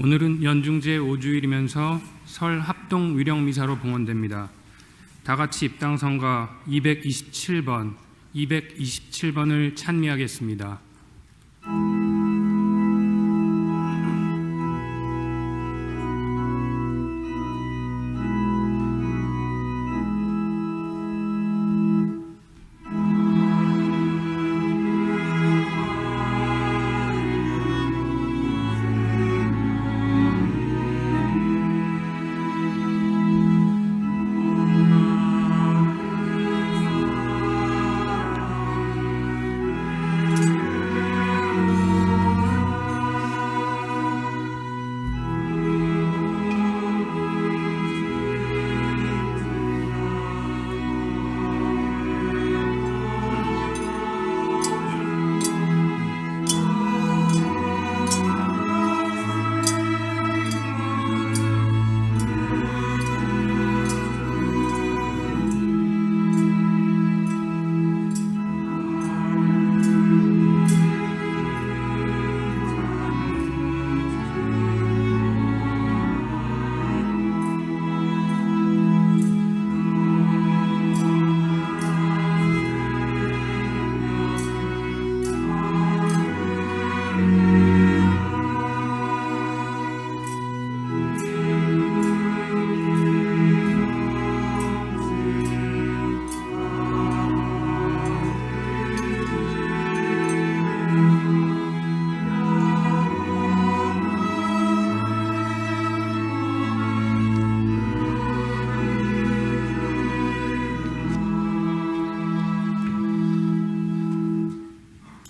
오늘은 연중제 5주일이면서 설 합동 위령미사로 봉헌됩니다. 다같이 입당성가 227번을 찬미하겠습니다.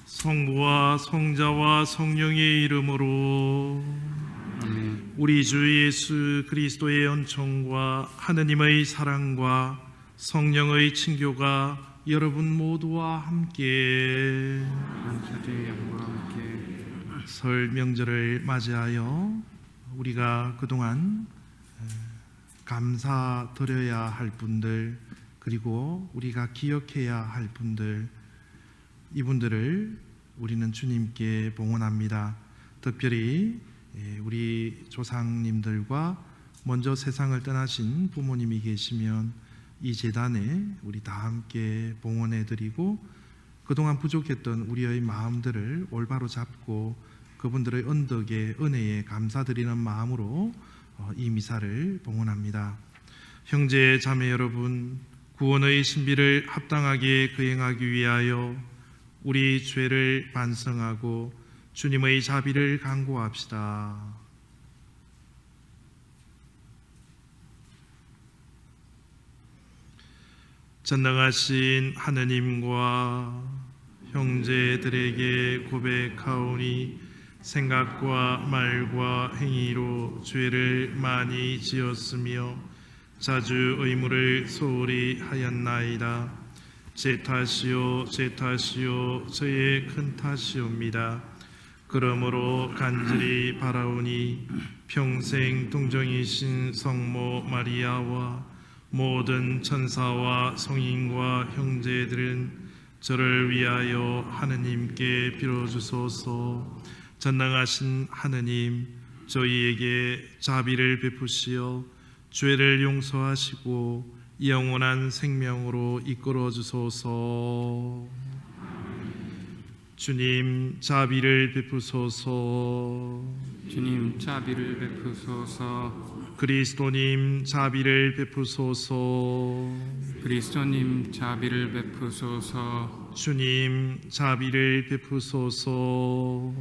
성부와 성자와 성령의 이름으로 아멘. 우리 주 예수 그리스도의恩宠과 하느님의 사랑과 성령의 친교가 여러분 모두와 함께 감사드의 영광과 함께 설 명절을 맞이하여 우리가 그동안 감사드려야 할 분들, 그리고 우리가 기억해야 할 분들, 이분들을 우리는 주님께 봉헌합니다. 특별히 우리 조상님들과 먼저 세상을 떠나신 부모님이 계시면 이 제단에 우리 다 함께 봉헌해 드리고, 그동안 부족했던 우리의 마음들을 올바로 잡고 그분들의 언덕에 은혜에 감사드리는 마음으로 이 미사를 봉헌합니다. 형제 자매 여러분, 구원의 신비를 합당하게 거행하기 위하여 우리 죄를 반성하고 주님의 자비를 간구합시다. 전능하신 하느님과 형제들에게 고백하오니 생각과 말과 행위로 죄를 많이 지었으며 자주 의무를 소홀히 하였나이다. 제 탓이요 저의 큰 탓이옵니다. 그러므로 간절히 바라오니 평생 동정이신 성모 마리아와 모든 천사와 성인과 형제들은 저를 위하여 하느님께 빌어주소서. 전능하신 하느님, 저희에게 자비를 베푸시어 죄를 용서하시고 영원한 생명으로 이끌어 주소서. 주님 자비를 베푸소서. 주님 자비를 베푸소서. 그리스도님 자비를 베푸소서. 그리스도님 자비를 베푸소서. 주님 자비를 베푸소서.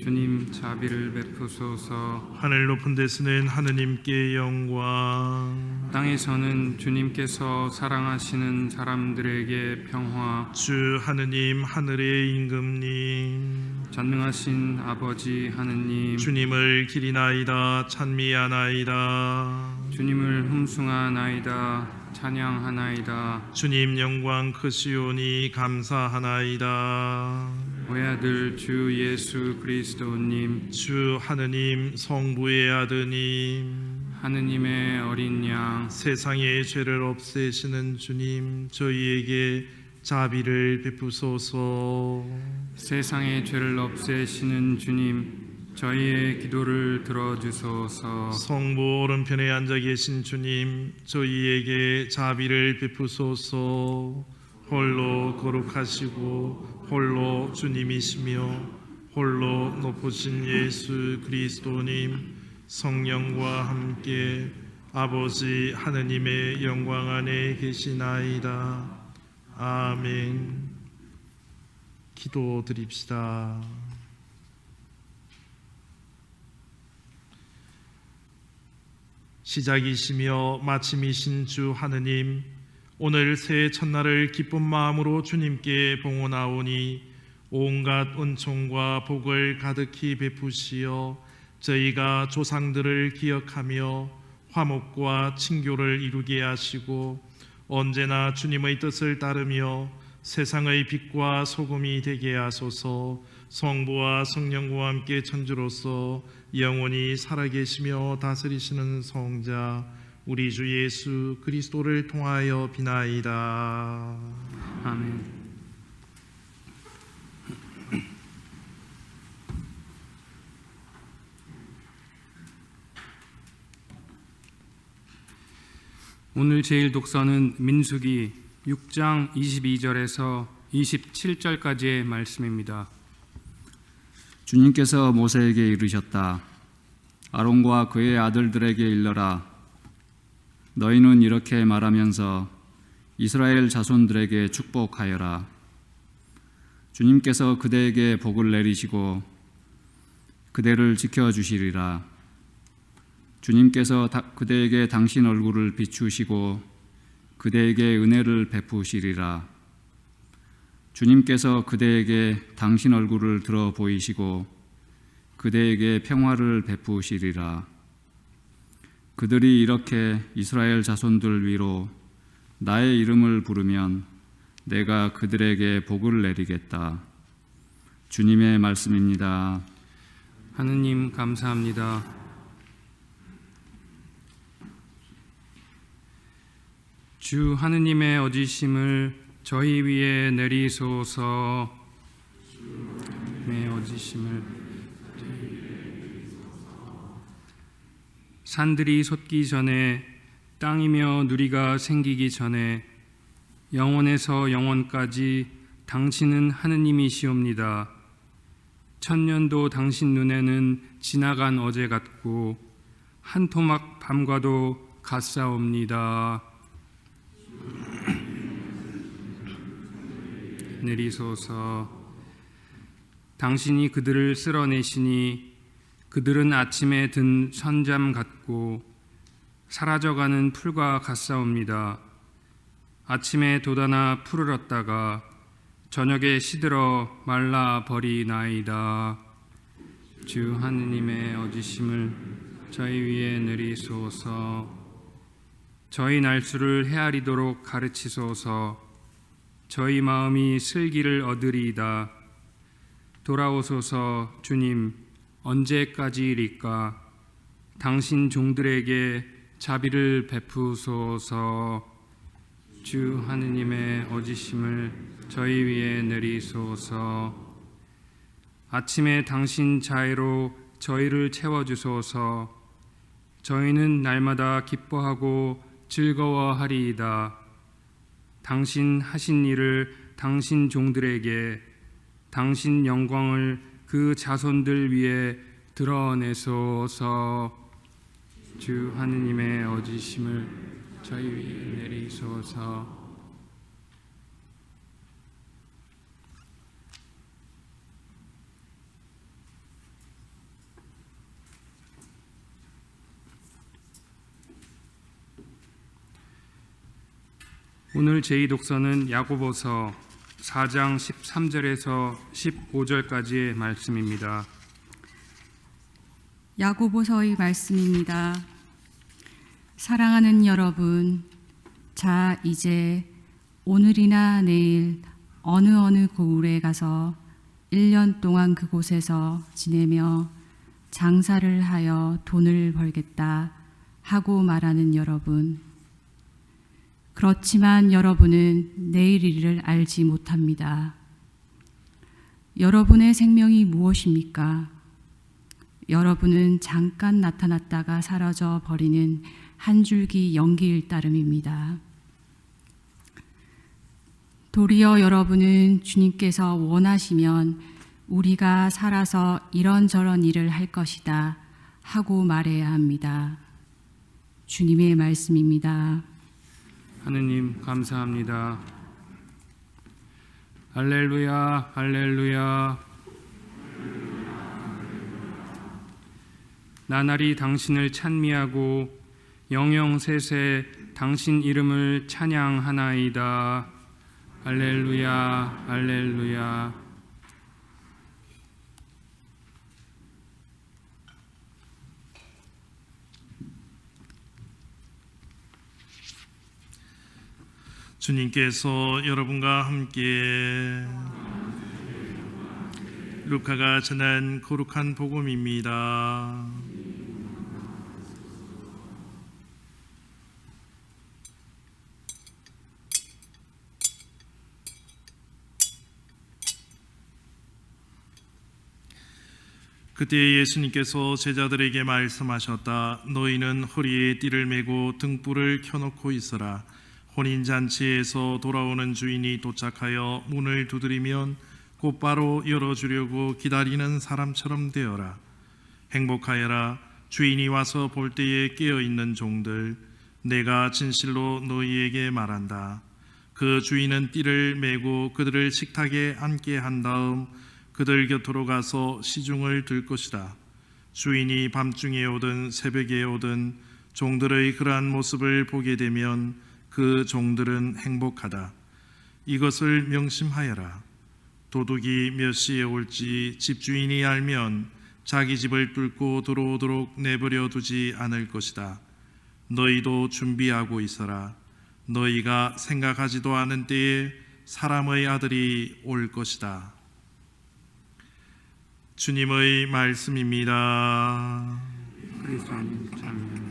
주님 자비를 베푸소서. 하늘 높은 데서는 하느님께 영광, 땅에서는 주님께서 사랑하시는 사람들에게 평화. 주 하느님 하늘의 임금님, 전능하신 아버지 하느님, 주님을 기리나이다 찬미하나이다. 주님을 흠숭하나이다 찬양하나이다. 주님 영광 크시오니 감사하나이다. 외아들 주 예수 그리스도님, 주 하느님 성부의 아드님, 하느님의 어린 양, 세상의 죄를 없애시는 주님, 저희에게 자비를 베푸소서. 세상의 죄를 없애시는 주님, 저희의 기도를 들어주소서. 성부 오른편에 앉아 계신 주님, 저희에게 자비를 베푸소서. 홀로 거룩하시고 홀로 주님이시며 홀로 높으신 예수 그리스도님, 성령과 함께 아버지 하느님의 영광 안에 계시나이다. 아멘. 기도드립시다. 시작이시며 마침이신 주 하느님, 오늘 새해 첫날을 기쁜 마음으로 주님께 봉헌하오니 온갖 은총과 복을 가득히 베푸시어 저희가 조상들을 기억하며 화목과 친교를 이루게 하시고 언제나 주님의 뜻을 따르며 세상의 빛과 소금이 되게 하소서. 성부와 성령과 함께 천주로서 영원히 살아계시며 다스리시는 성자 우리 주 예수 그리스도를 통하여 비나이다. 아멘. 오늘 제일 독서는 민수기 6장 22절에서 27절까지의 말씀입니다. 주님께서 모세에게 이르셨다. 아론과 그의 아들들에게 일러라. 너희는 이렇게 말하면서 이스라엘 자손들에게 축복하여라. 주님께서 그대에게 복을 내리시고 그대를 지켜주시리라. 주님께서 그대에게 당신 얼굴을 비추시고 그대에게 은혜를 베푸시리라. 주님께서 그대에게 당신 얼굴을 들어 보이시고 그대에게 평화를 베푸시리라. 그들이 이렇게 이스라엘 자손들 위로 나의 이름을 부르면 내가 그들에게 복을 내리겠다. 주님의 말씀입니다. 하느님 감사합니다. 주 하느님의 어지심을 저희 위에 내리소서. 주의 어지심을 산들이 솟기 전에 땅이며 누리가 생기기 전에 영원에서 영원까지 당신은 하느님이시옵니다. 천년도 당신 눈에는 지나간 어제 같고 한 토막 밤과도 같사옵니다. 내리소서. 당신이 그들을 쓸어내시니 그들은 아침에 든 선잠 같고 사라져가는 풀과 같사옵니다. 아침에 돋아나 푸르렀다가 저녁에 시들어 말라 버리나이다. 주 하느님의 어지심을 저희 위에 내리소서. 저희 날수를 헤아리도록 가르치소서. 저희 마음이 슬기를 얻으리이다. 돌아오소서. 주님, 언제까지이리까? 당신 종들에게 자비를 베푸소서. 주 하느님의 어지심을 저희 위에 내리소서. 아침에 당신 자애로 저희를 채워주소서. 저희는 날마다 기뻐하고 즐거워하리이다. 당신 하신 일을 당신 종들에게, 당신 영광을 그 자손들 위에 드러내소서. 주 하느님의 어지심을 저희 위에 내리소서. 오늘 제2독서는 야고보서 4장 13절에서 15절까지의 말씀입니다. 야고보서의 말씀입니다. 사랑하는 여러분, 자 이제 오늘이나 내일 어느 고을에 가서 1년 동안 그곳에서 지내며 장사를 하여 돈을 벌겠다 하고 말하는 여러분, 그렇지만 여러분은 내일 일을 알지 못합니다. 여러분의 생명이 무엇입니까? 여러분은 잠깐 나타났다가 사라져 버리는 한 줄기 연기일 따름입니다. 도리어 여러분은 주님께서 원하시면 우리가 살아서 이런저런 일을 할 것이다 하고 말해야 합니다. 주님의 말씀입니다. 하느님 감사합니다. 할렐루야, 할렐루야. 나날이 당신을 찬미하고 영영세세 당신 이름을 찬양하나이다. 할렐루야, 할렐루야. 주님께서 여러분과 함께 루카가 전한 거룩한 복음입니다. 그때 예수님께서 제자들에게 말씀하셨다. 너희는 허리에 띠를 메고 등불을 켜놓고 있어라. 혼인잔치에서 돌아오는 주인이 도착하여 문을 두드리면 곧바로 열어주려고 기다리는 사람처럼 되어라. 행복하여라. 주인이 와서 볼 때에 깨어있는 종들, 내가 진실로 너희에게 말한다. 그 주인은 띠를 메고 그들을 식탁에 앉게 한 다음 그들 곁으로 가서 시중을 들 것이다. 주인이 밤중에 오든 새벽에 오든 종들의 그러한 모습을 보게 되면 그 종들은 행복하다. 이것을 명심하여라. 도둑이 몇 시에 올지 집주인이 알면 자기 집을 뚫고 들어오도록 내버려 두지 않을 것이다. 너희도 준비하고 있어라. 너희가 생각하지도 않은 때에 사람의 아들이 올 것이다. 주님의 말씀입니다. 그리스도님 참여합니다.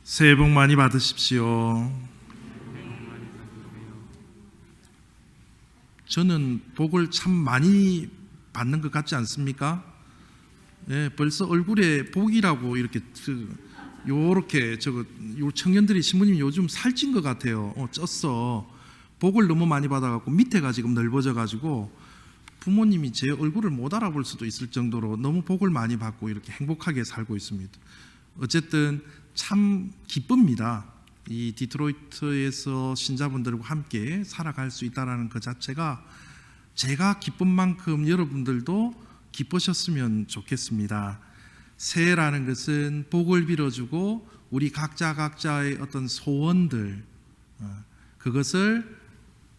새해 복 많이 받으십시오. 저는 복을 참 많이 받는 것 같지 않습니까? 예, 벌써 얼굴에 복이라고 이렇게 요렇게 요 청년들이 신부님 요즘 살찐 것 같아요. 쪘어. 복을 너무 많이 받아갖고 밑에가 지금 넓어져가지고 부모님이 제 얼굴을 못 알아볼 수도 있을 정도로 너무 복을 많이 받고 이렇게 행복하게 살고 있습니다. 어쨌든 참 기쁩니다. 이 디트로이트에서 신자분들과 함께 살아갈 수 있다는 그 자체가 제가 기쁜 만큼 여러분들도 기쁘셨으면 좋겠습니다. 새해라는 것은 복을 빌어주고 우리 각자의 어떤 소원들, 그것을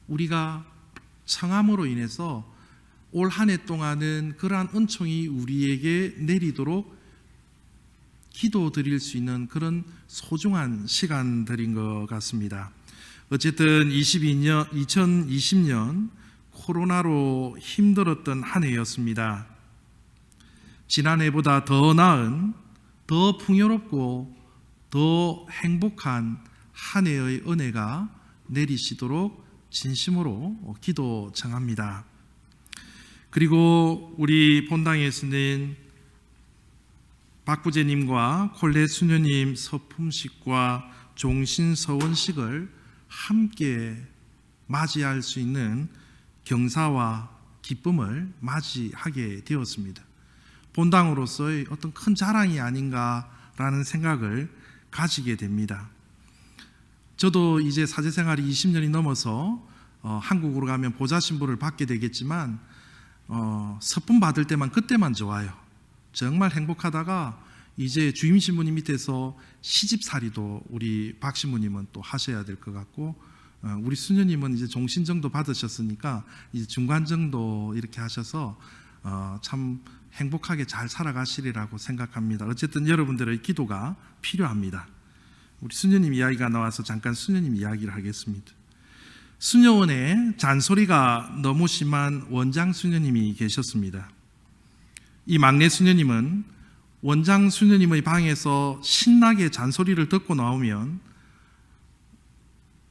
우리가 청함으로 인해서 올 한 해 동안은 그러한 은총이 우리에게 내리도록 기도 드릴 수 있는 그런 소중한 시간들인 것 같습니다. 어쨌든 2020년 코로나로 힘들었던 한 해였습니다. 지난해보다 더 나은, 더 풍요롭고 더 행복한 한 해의 은혜가 내리시도록 진심으로 기도 청합니다. 그리고 우리 본당에서는 박부제님과 콜레 수녀님 서품식과 종신서원식을 함께 맞이할 수 있는 경사와 기쁨을 맞이하게 되었습니다. 본당으로서의 어떤 큰 자랑이 아닌가라는 생각을 가지게 됩니다. 저도 이제 사제생활이 20년이 넘어서 한국으로 가면 보좌 신부를 받게 되겠지만 서품 받을 때만 그때만 좋아요. 정말 행복하다가 이제 주임 신부님 밑에서 시집살이도 우리 박 신부님은 또 하셔야 될 것 같고 우리 수녀님은 이제 종신 정도 받으셨으니까 이제 중간 정도 이렇게 하셔서 참 행복하게 잘 살아가시리라고 생각합니다. 어쨌든 여러분들의 기도가 필요합니다. 우리 수녀님 이야기가 나와서 잠깐 수녀님 이야기를 하겠습니다. 수녀원에 잔소리가 너무 심한 원장 수녀님이 계셨습니다. 이 막내 수녀님은 원장 수녀님의 방에서 신나게 잔소리를 듣고 나오면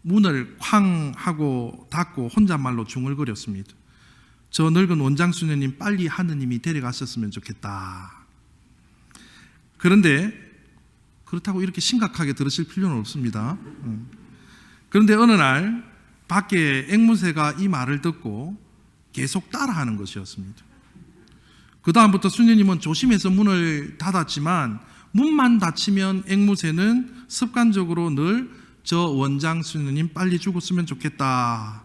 문을 쾅 하고 닫고 혼잣말로 중얼거렸습니다. 저 늙은 원장 수녀님 빨리 하느님이 데려가셨으면 좋겠다. 그런데 그렇다고 이렇게 심각하게 들으실 필요는 없습니다. 그런데 어느 날 밖에 앵무새가 이 말을 듣고 계속 따라하는 것이었습니다. 그 다음부터 수녀님은 조심해서 문을 닫았지만 문만 닫히면 앵무새는 습관적으로 늘 저 원장 수녀님 빨리 죽었으면 좋겠다.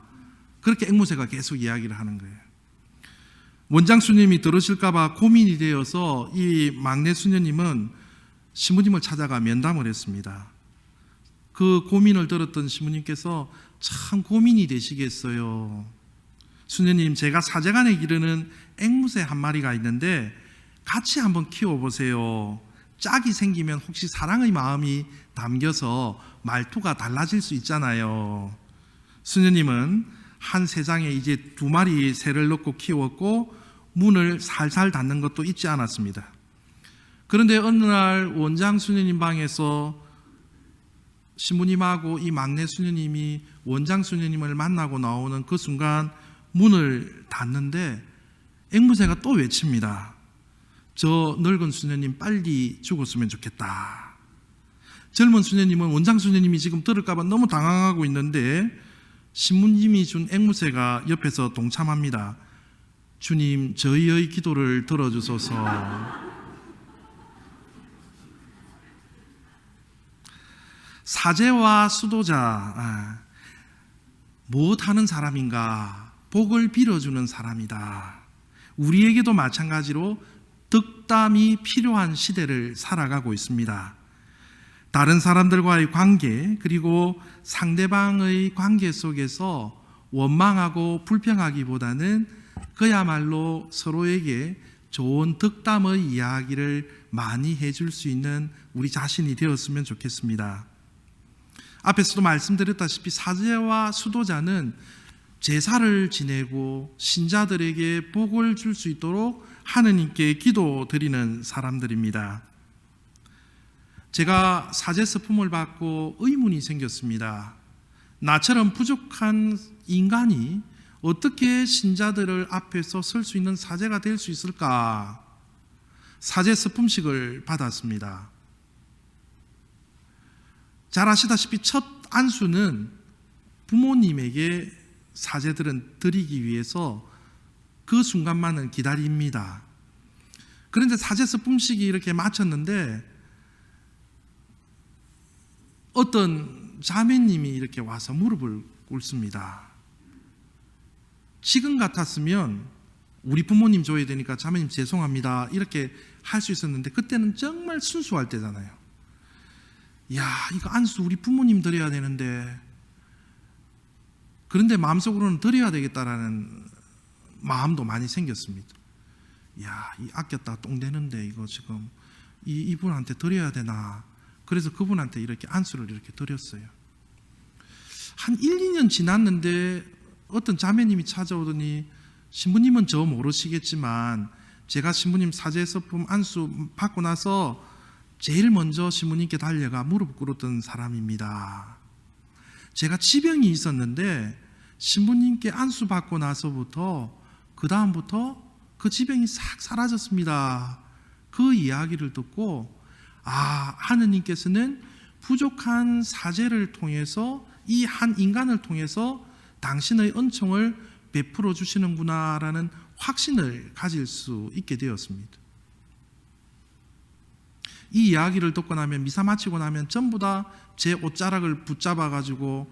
그렇게 앵무새가 계속 이야기를 하는 거예요. 원장 수녀님이 들으실까봐 고민이 되어서 이 막내 수녀님은 신부님을 찾아가 면담을 했습니다. 그 고민을 들었던 신부님께서 참 고민이 되시겠어요. 수녀님, 제가 사제간에 기르는 앵무새 한 마리가 있는데 같이 한번 키워보세요. 짝이 생기면 혹시 사랑의 마음이 담겨서 말투가 달라질 수 있잖아요. 수녀님은 한 세상에 이제 2마리 새를 넣고 키웠고 문을 살살 닫는 것도 잊지 않았습니다. 그런데 어느 날 원장 수녀님 방에서 신부님하고 이 막내 수녀님이 원장 수녀님을 만나고 나오는 그 순간 문을 닫는데 앵무새가 또 외칩니다. 저 늙은 수녀님 빨리 죽었으면 좋겠다. 젊은 수녀님은 원장 수녀님이 지금 들을까봐 너무 당황하고 있는데 신부님이 준 앵무새가 옆에서 동참합니다. 주님, 저희의 기도를 들어주소서. 사제와 수도자, 무엇하는 사람인가? 복을 빌어주는 사람이다. 우리에게도 마찬가지로 덕담이 필요한 시대를 살아가고 있습니다. 다른 사람들과의 관계, 그리고 상대방의 관계 속에서 원망하고 불평하기보다는 그야말로 서로에게 좋은 덕담의 이야기를 많이 해줄 수 있는 우리 자신이 되었으면 좋겠습니다. 앞에서도 말씀드렸다시피 사제와 수도자는 제사를 지내고 신자들에게 복을 줄 수 있도록 하느님께 기도드리는 사람들입니다. 제가 사제 서품을 받고 의문이 생겼습니다. 나처럼 부족한 인간이 어떻게 신자들을 앞에서 설 수 있는 사제가 될 수 있을까? 사제 서품식을 받았습니다. 잘 아시다시피 첫 안수는 부모님에게 사제들은 드리기 위해서 그 순간만을 기다립니다. 그런데 사제 서품식이 이렇게 마쳤는데 어떤 자매님이 이렇게 와서 무릎을 꿇습니다. 지금 같았으면 우리 부모님 줘야 되니까 자매님 죄송합니다 이렇게 할 수 있었는데 그때는 정말 순수할 때잖아요. 야, 이거 안수 우리 부모님 드려야 되는데, 그런데 마음속으로는 드려야 되겠다라는 마음도 많이 생겼습니다. 야, 이 아꼈다 똥 되는데 이거 지금 이분한테 드려야 되나. 그래서 그분한테 이렇게 안수를 이렇게 드렸어요. 한 1, 2년 지났는데 어떤 자매님이 찾아오더니 신부님은 저 모르시겠지만 제가 신부님 사제 서품 안수 받고 나서 제일 먼저 신부님께 달려가 무릎 꿇었던 사람입니다. 제가 지병이 있었는데 신부님께 안수 받고 나서부터 그 다음부터 그 지병이 싹 사라졌습니다. 그 이야기를 듣고 하느님께서는 부족한 사제를 통해서 이 한 인간을 통해서 당신의 은총을 베풀어 주시는구나라는 확신을 가질 수 있게 되었습니다. 이 이야기를 듣고 나면 미사 마치고 나면 전부 다 제 옷자락을 붙잡아 가지고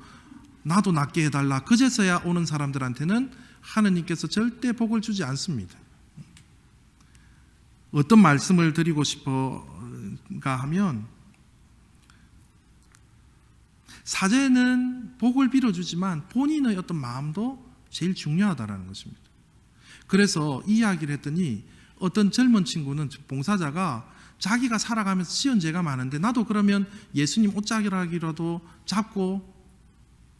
나도 낫게 해달라 그제서야 오는 사람들한테는 하느님께서 절대 복을 주지 않습니다. 어떤 말씀을 드리고 싶어가 하면 사제는 복을 빌어주지만 본인의 어떤 마음도 제일 중요하다는 것입니다. 그래서 이 이야기를 했더니 어떤 젊은 친구는 봉사자가 자기가 살아가면서 지은 죄가 많은데 나도 그러면 예수님 옷자락이라도 잡고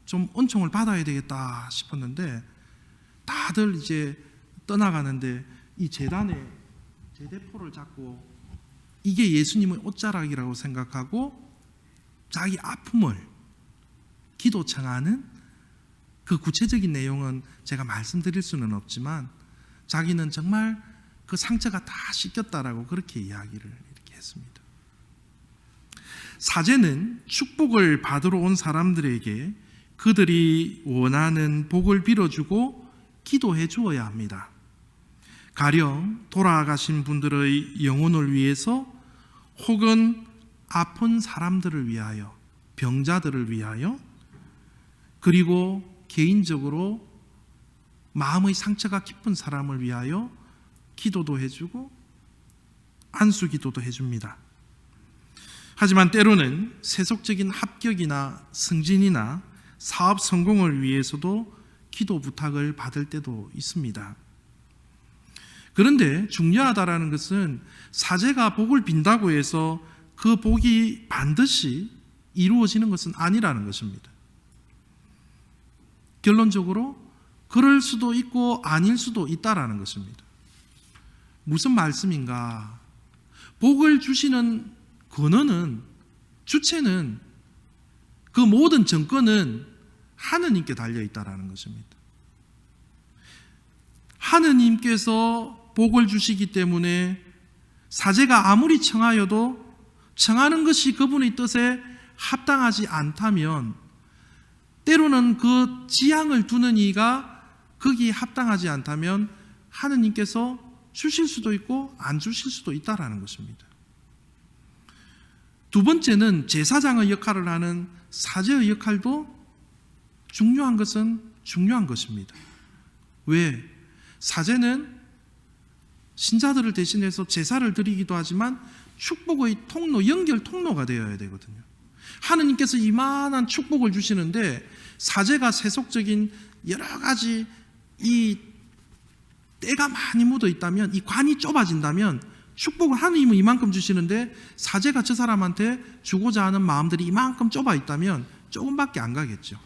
좀 은총을 받아야 되겠다 싶었는데 다들 이제 떠나가는데 이 제단에 제대포를 잡고 이게 예수님의 옷자락이라고 생각하고 자기 아픔을 기도 청하는 그 구체적인 내용은 제가 말씀드릴 수는 없지만 자기는 정말 그 상처가 다 씻겼다라고 그렇게 이야기를 이렇게 했습니다. 사제는 축복을 받으러 온 사람들에게 그들이 원하는 복을 빌어주고 기도해 주어야 합니다. 가령 돌아가신 분들의 영혼을 위해서 혹은 아픈 사람들을 위하여, 병자들을 위하여, 그리고 개인적으로 마음의 상처가 깊은 사람을 위하여 기도도 해주고 안수기도도 해줍니다. 하지만 때로는 세속적인 합격이나 승진이나 사업 성공을 위해서도 기도 부탁을 받을 때도 있습니다. 그런데 중요하다라는 것은 사제가 복을 빈다고 해서 그 복이 반드시 이루어지는 것은 아니라는 것입니다. 결론적으로 그럴 수도 있고 아닐 수도 있다라는 것입니다. 무슨 말씀인가? 복을 주시는 근원은, 주체는, 그 모든 정권은 하느님께 달려 있다라는 것입니다. 하느님께서 복을 주시기 때문에 사제가 아무리 청하여도 청하는 것이 그분의 뜻에 합당하지 않다면, 때로는 그 지향을 두는 이가 거기에 합당하지 않다면 하느님께서 주실 수도 있고 안 주실 수도 있다라는 것입니다. 두 번째는 제사장의 역할을 하는 사제의 역할도 중요한 것은 중요한 것입니다. 왜? 사제는 신자들을 대신해서 제사를 드리기도 하지만 축복의 통로, 연결 통로가 되어야 되거든요. 하느님께서 이만한 축복을 주시는데 사제가 세속적인 여러 가지 이 때가 많이 묻어 있다면, 이 관이 좁아진다면, 축복을 하느님은 이만큼 주시는데 사제가 저 사람한테 주고자 하는 마음들이 이만큼 좁아 있다면 조금밖에 안 가겠죠.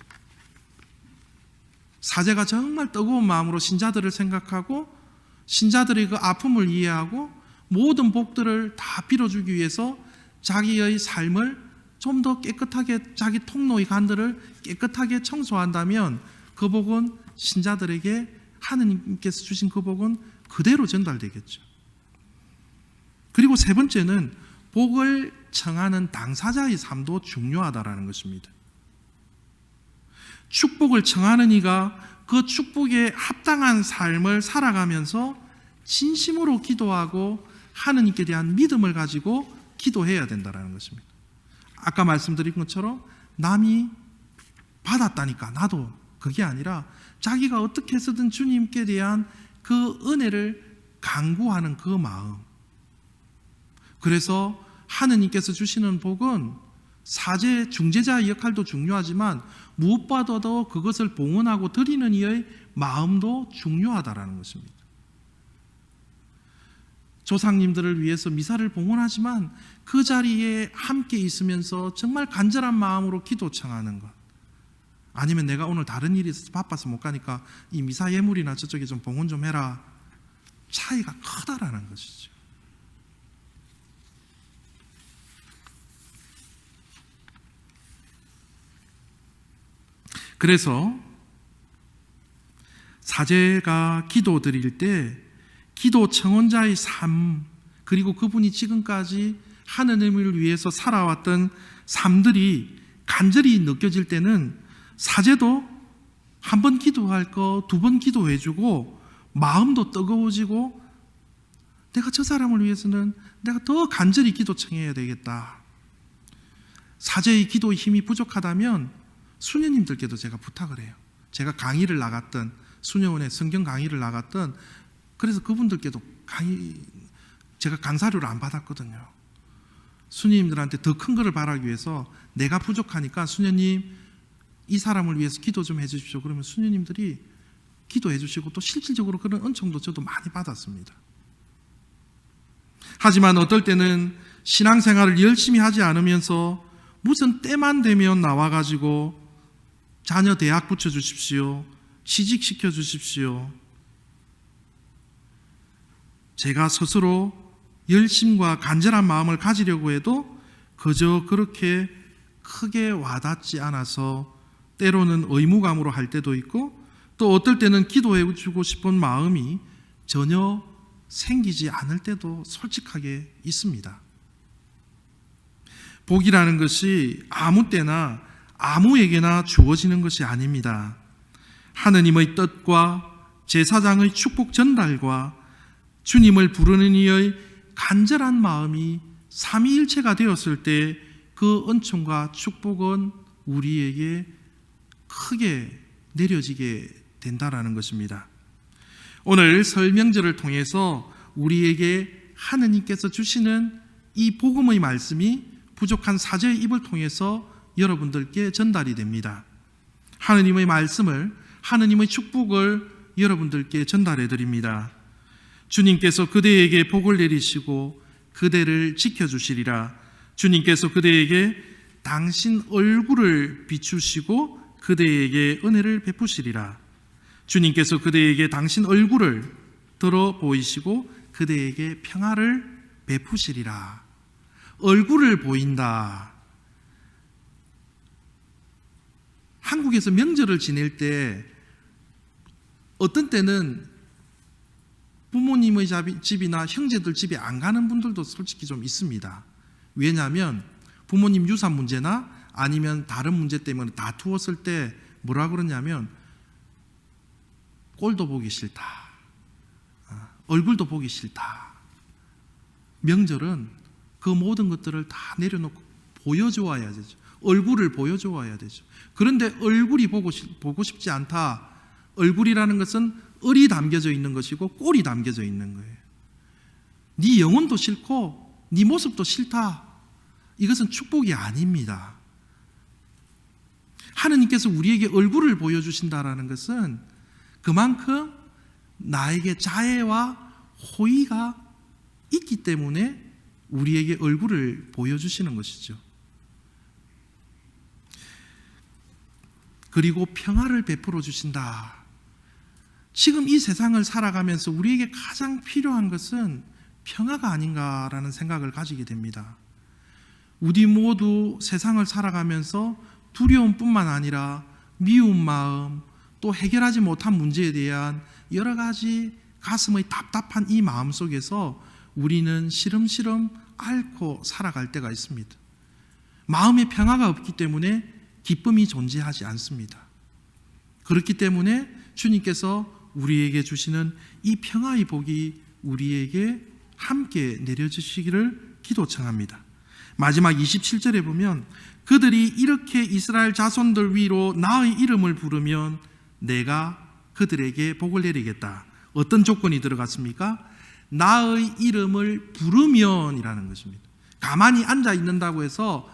사제가 정말 뜨거운 마음으로 신자들을 생각하고 신자들의 그 아픔을 이해하고 모든 복들을 다 빌어주기 위해서 자기의 삶을 좀 더 깨끗하게, 자기 통로의 간들을 깨끗하게 청소한다면 그 복은 신자들에게 하느님께서 주신 그 복은 그대로 전달되겠죠. 그리고 세 번째는 복을 청하는 당사자의 삶도 중요하다라는 것입니다. 축복을 청하는 이가 그 축복에 합당한 삶을 살아가면서 진심으로 기도하고 하느님께 대한 믿음을 가지고 기도해야 된다는 것입니다. 아까 말씀드린 것처럼 남이 받았다니까 나도, 그게 아니라 자기가 어떻게 해서든 주님께 대한 그 은혜를 간구하는 그 마음. 그래서 하느님께서 주시는 복은 사제, 중재자의 역할도 중요하지만 무엇보다도 그것을 봉헌하고 드리는 이의 마음도 중요하다라는 것입니다. 조상님들을 위해서 미사를 봉헌하지만 그 자리에 함께 있으면서 정말 간절한 마음으로 기도 청하는 것, 아니면 내가 오늘 다른 일이 있어서 바빠서 못 가니까 이 미사 예물이나 저쪽에 좀 봉헌 좀 해라, 차이가 크다라는 것이죠. 그래서 사제가 기도 드릴 때 기도 청원자의 삶, 그리고 그분이 지금까지 하느님을 위해서 살아왔던 삶들이 간절히 느껴질 때는 사제도 한 번 기도할 거 두 번 기도해주고 마음도 뜨거워지고 내가 저 사람을 위해서는 내가 더 간절히 기도 청해야 되겠다. 사제의 기도의 힘이 부족하다면 수녀님들께도 제가 부탁을 해요. 제가 강의를 나갔던, 수녀원에 성경 강의를 나갔던, 그래서 그분들께도 제가 강사료를 안 받았거든요. 수녀님들한테 더 큰 거를 바라기 위해서 내가 부족하니까 수녀님 이 사람을 위해서 기도 좀 해주십시오. 그러면 수녀님들이 기도해 주시고 또 실질적으로 그런 은총도 저도 많이 받았습니다. 하지만 어떨 때는 신앙생활을 열심히 하지 않으면서 무슨 때만 되면 나와가지고 자녀 대학 붙여주십시오, 취직시켜 주십시오. 제가 스스로 열심과 간절한 마음을 가지려고 해도 그저 그렇게 크게 와닿지 않아서 때로는 의무감으로 할 때도 있고 또 어떨 때는 기도해 주고 싶은 마음이 전혀 생기지 않을 때도 솔직하게 있습니다. 복이라는 것이 아무 때나 아무에게나 주어지는 것이 아닙니다. 하느님의 뜻과 제사장의 축복 전달과 주님을 부르는 이의 간절한 마음이 삼위일체가 되었을 때 그 은총과 축복은 우리에게 크게 내려지게 된다라는 것입니다. 오늘 설 명절을 통해서 우리에게 하느님께서 주시는 이 복음의 말씀이 부족한 사제의 입을 통해서 여러분들께 전달이 됩니다. 하느님의 말씀을, 하느님의 축복을 여러분들께 전달해 드립니다. 주님께서 그대에게 복을 내리시고 그대를 지켜주시리라. 주님께서 그대에게 당신 얼굴을 비추시고 그대에게 은혜를 베푸시리라. 주님께서 그대에게 당신 얼굴을 들어 보이시고 그대에게 평화를 베푸시리라. 얼굴을 보인다. 한국에서 명절을 지낼 때 어떤 때는 부모님의 집이나 형제들 집에 안 가는 분들도 솔직히 좀 있습니다. 왜냐하면 부모님 유산 문제나 아니면 다른 문제 때문에 다투었을 때 뭐라 그러냐면 꼴도 보기 싫다. 얼굴도 보기 싫다. 명절은 그 모든 것들을 다 내려놓고 보여주어야 되죠. 얼굴을 보여주어야 되죠. 그런데 얼굴이 보고 싶지 않다. 얼굴이라는 것은 을이 담겨져 있는 것이고 꼴이 담겨져 있는 거예요. 네 영혼도 싫고 네 모습도 싫다. 이것은 축복이 아닙니다. 하느님께서 우리에게 얼굴을 보여주신다라는 것은 그만큼 나에게 자애와 호의가 있기 때문에 우리에게 얼굴을 보여주시는 것이죠. 그리고 평화를 베풀어 주신다. 지금 이 세상을 살아가면서 우리에게 가장 필요한 것은 평화가 아닌가라는 생각을 가지게 됩니다. 우리 모두 세상을 살아가면서 두려움뿐만 아니라 미운 마음, 또 해결하지 못한 문제에 대한 여러 가지 가슴의 답답한 이 마음 속에서 우리는 시름시름 앓고 살아갈 때가 있습니다. 마음에 평화가 없기 때문에 기쁨이 존재하지 않습니다. 그렇기 때문에 주님께서 우리에게 주시는 이 평화의 복이 우리에게 함께 내려주시기를 기도 청합니다. 마지막 27절에 보면 그들이 이렇게 이스라엘 자손들 위로 나의 이름을 부르면 내가 그들에게 복을 내리겠다. 어떤 조건이 들어갔습니까? 나의 이름을 부르면이라는 것입니다. 가만히 앉아 있는다고 해서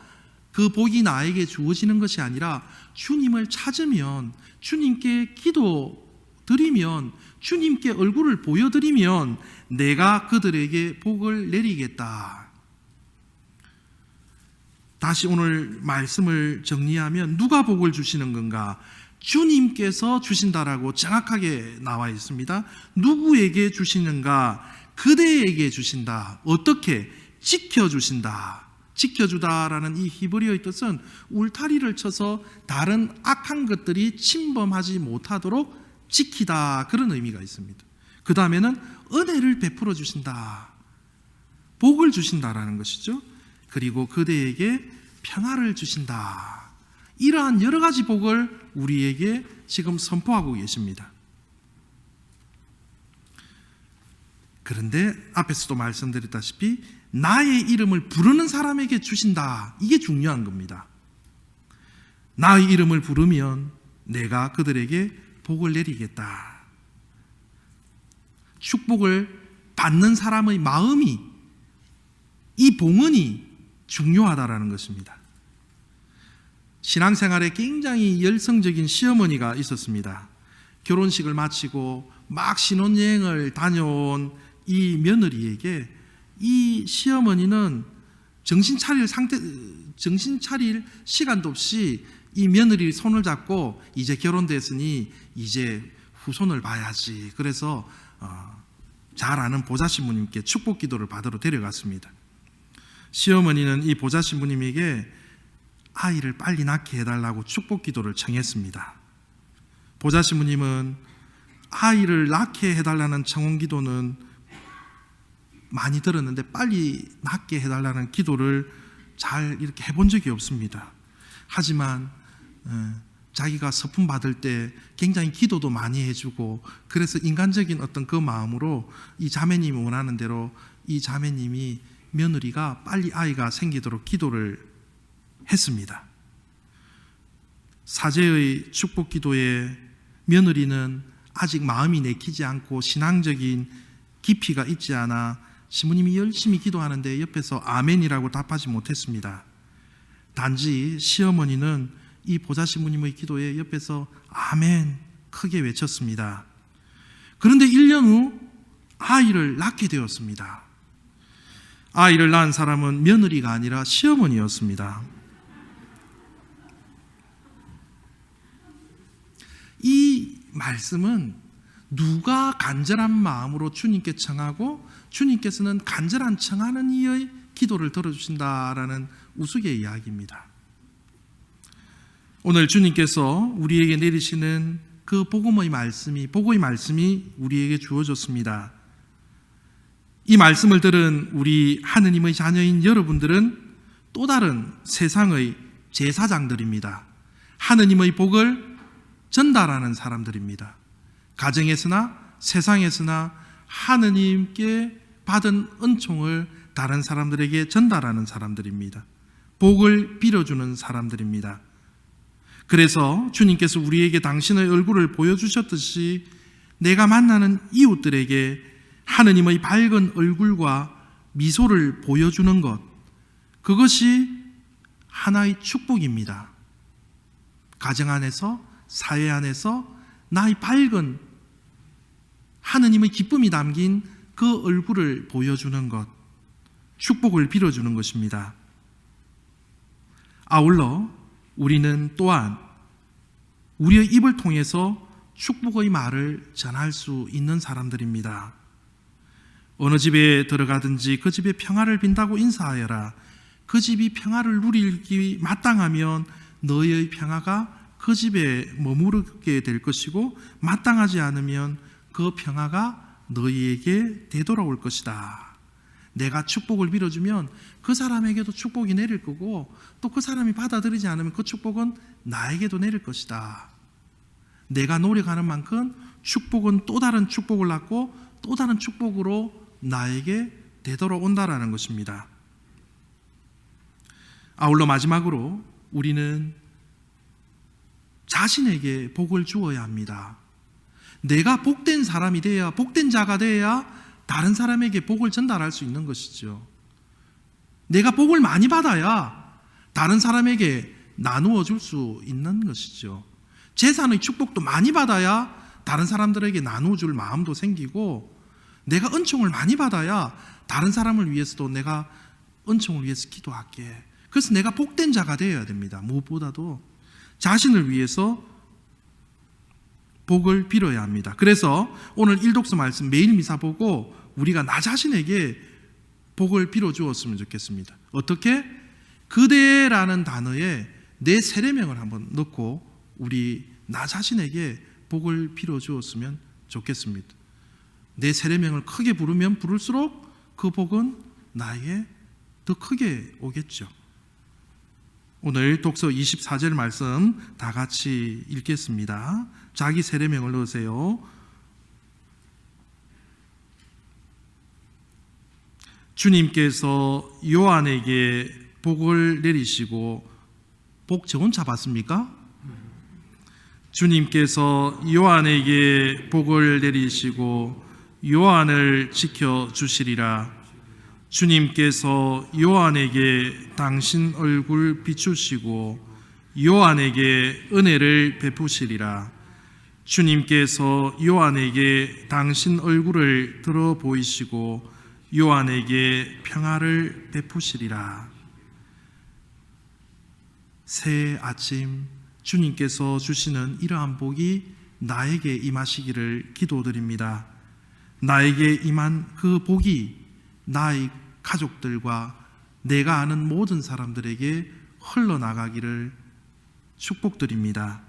그 복이 나에게 주어지는 것이 아니라 주님을 찾으면, 주님께 기도드리면, 주님께 얼굴을 보여드리면 내가 그들에게 복을 내리겠다. 다시 오늘 말씀을 정리하면 누가 복을 주시는 건가? 주님께서 주신다라고 정확하게 나와 있습니다. 누구에게 주시는가? 그대에게 주신다. 어떻게? 지켜주신다. 지켜주다라는 이 히브리어의 뜻은 울타리를 쳐서 다른 악한 것들이 침범하지 못하도록 지키다, 그런 의미가 있습니다. 그 다음에는 은혜를 베풀어 주신다. 복을 주신다라는 것이죠. 그리고 그대에게 평화를 주신다. 이러한 여러 가지 복을 우리에게 지금 선포하고 계십니다. 그런데 앞에서도 말씀드렸다시피 나의 이름을 부르는 사람에게 주신다. 이게 중요한 겁니다. 나의 이름을 부르면 내가 그들에게 복을 내리겠다. 축복을 받는 사람의 마음이, 이 봉헌이 중요하다라는 것입니다. 신앙생활에 굉장히 열성적인 시어머니가 있었습니다. 결혼식을 마치고 막 신혼여행을 다녀온 이 며느리에게 이 시어머니는 정신 차릴 시간도 없이 이 며느리 손을 잡고 이제 결혼됐으니 이제 후손을 봐야지. 그래서 잘 아는 보좌신부님께 축복 기도를 받으러 데려갔습니다. 시어머니는 이 보좌신부님에게 아이를 빨리 낳게 해달라고 축복 기도를 청했습니다. 보좌 신부님은 아이를 낳게 해달라는 청원 기도는 많이 들었는데 빨리 낳게 해달라는 기도를 잘 이렇게 해본 적이 없습니다. 하지만 자기가 서품 받을 때 굉장히 기도도 많이 해주고, 그래서 인간적인 어떤 그 마음으로 이 자매님이 원하는 대로 이 자매님이 며느리가 빨리 아이가 생기도록 기도를 했습니다. 사제의 축복 기도에 며느리는 아직 마음이 내키지 않고 신앙적인 깊이가 있지 않아 시부님이 열심히 기도하는데 옆에서 아멘이라고 답하지 못했습니다. 단지 시어머니는 이 보좌 시부님의 기도에 옆에서 아멘 크게 외쳤습니다. 그런데 1년 후 아이를 낳게 되었습니다. 아이를 낳은 사람은 며느리가 아니라 시어머니였습니다. 이 말씀은 누가 간절한 마음으로 주님께 청하고 주님께서는 간절한 청하는 이의 기도를 들어주신다라는 우스개 이야기입니다. 오늘 주님께서 우리에게 내리시는 그 복의 말씀이 우리에게 주어졌습니다. 이 말씀을 들은 우리 하느님의 자녀인 여러분들은 또 다른 세상의 제사장들입니다. 하느님의 복을 전달하는 사람들입니다. 가정에서나 세상에서나 하느님께 받은 은총을 다른 사람들에게 전달하는 사람들입니다. 복을 빌어주는 사람들입니다. 그래서 주님께서 우리에게 당신의 얼굴을 보여주셨듯이 내가 만나는 이웃들에게 하느님의 밝은 얼굴과 미소를 보여주는 것, 그것이 하나의 축복입니다. 가정 안에서, 사회 안에서 나의 밝은 하느님의 기쁨이 담긴 그 얼굴을 보여주는 것, 축복을 빌어주는 것입니다. 아울러 우리는 또한 우리의 입을 통해서 축복의 말을 전할 수 있는 사람들입니다. 어느 집에 들어가든지 그 집에 평화를 빈다고 인사하여라. 그 집이 평화를 누리기 마땅하면 너의 평화가 그 집에 머무르게 될 것이고, 마땅하지 않으면 그 평화가 너희에게 되돌아올 것이다. 내가 축복을 빌어주면 그 사람에게도 축복이 내릴 거고, 또 그 사람이 받아들이지 않으면 그 축복은 나에게도 내릴 것이다. 내가 노력하는 만큼 축복은 또 다른 축복을 낳고 또 다른 축복으로 나에게 되돌아온다라는 것입니다. 아울러 마지막으로 우리는 자신에게 복을 주어야 합니다. 내가 복된 사람이 되어야, 복된 자가 되어야 다른 사람에게 복을 전달할 수 있는 것이죠. 내가 복을 많이 받아야 다른 사람에게 나누어 줄 수 있는 것이죠. 재산의 축복도 많이 받아야 다른 사람들에게 나누어 줄 마음도 생기고, 내가 은총을 많이 받아야 다른 사람을 위해서도 내가 은총을 위해서 기도할게. 그래서 내가 복된 자가 되어야 됩니다. 무엇보다도 자신을 위해서 복을 빌어야 합니다. 그래서 오늘 일독서 말씀 매일 미사 보고 우리가 나 자신에게 복을 빌어 주었으면 좋겠습니다. 어떻게? 그대라는 단어에 내 세례명을 한번 넣고 우리 나 자신에게 복을 빌어 주었으면 좋겠습니다. 내 세례명을 크게 부르면 부를수록 그 복은 나에게 더 크게 오겠죠. 오늘 독서 24절 말씀 다 같이 읽겠습니다. 자기 세례명을 넣으세요. 주님께서 요한에게 복을 내리시고, 복 저 혼자 받습니까? 주님께서 요한에게 복을 내리시고 요한을 지켜주시리라. 주님께서 요한에게 당신 얼굴 비추시고 요한에게 은혜를 베푸시리라. 주님께서 요한에게 당신 얼굴을 들어 보이시고 요한에게 평화를 베푸시리라. 새해 아침 주님께서 주시는 이러한 복이 나에게 임하시기를 기도드립니다. 나에게 임한 그 복이 나의 가족들과 내가 아는 모든 사람들에게 흘러나가기를 축복드립니다.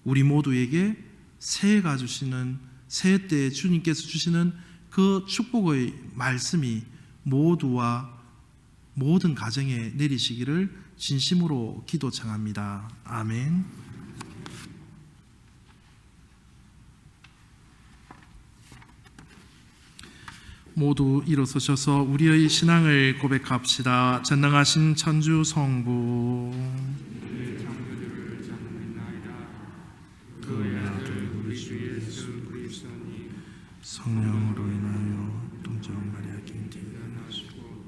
우리 모두에게 새해가 주시는, 새해 때 주님께서 주시는 그 축복의 말씀이 모두와 모든 가정에 내리시기를 진심으로 기도 청합니다. 아멘. 모두 일어서셔서 우리의 신앙을 고백합시다. 전능하신 천주 성부, 그의 아들 우리 주 예수 그리스도니 성령으로 인하여 동정 마리아 킹티 나시고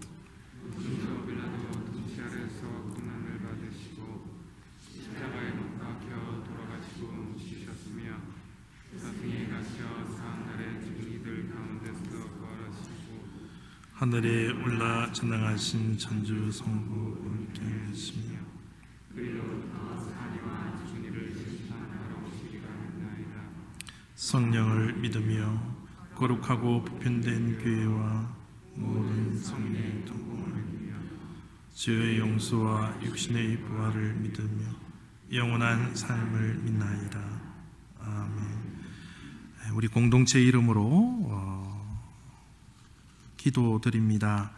본토 빌라도 통치 아래서 고난을 받으시고 십자가에 못 박혀 돌아가시고 묻히셨으며 사승에 갇혀 사흘날에 죽은 이들 가운데서 부활하시고 하늘에 올라 전능하신 천주 성부 함께 하시며 그리로 더 사리와 죽은 이를 심판하러 오시리라 믿나이다. 성령을 믿으며 거룩하고 보편된 교회와 모든 성인의 통공을 죄의 용서와 육신의 부활을 믿으며 영원한 삶을 믿나이다. 아멘. 우리 공동체 이름으로 기도드립니다.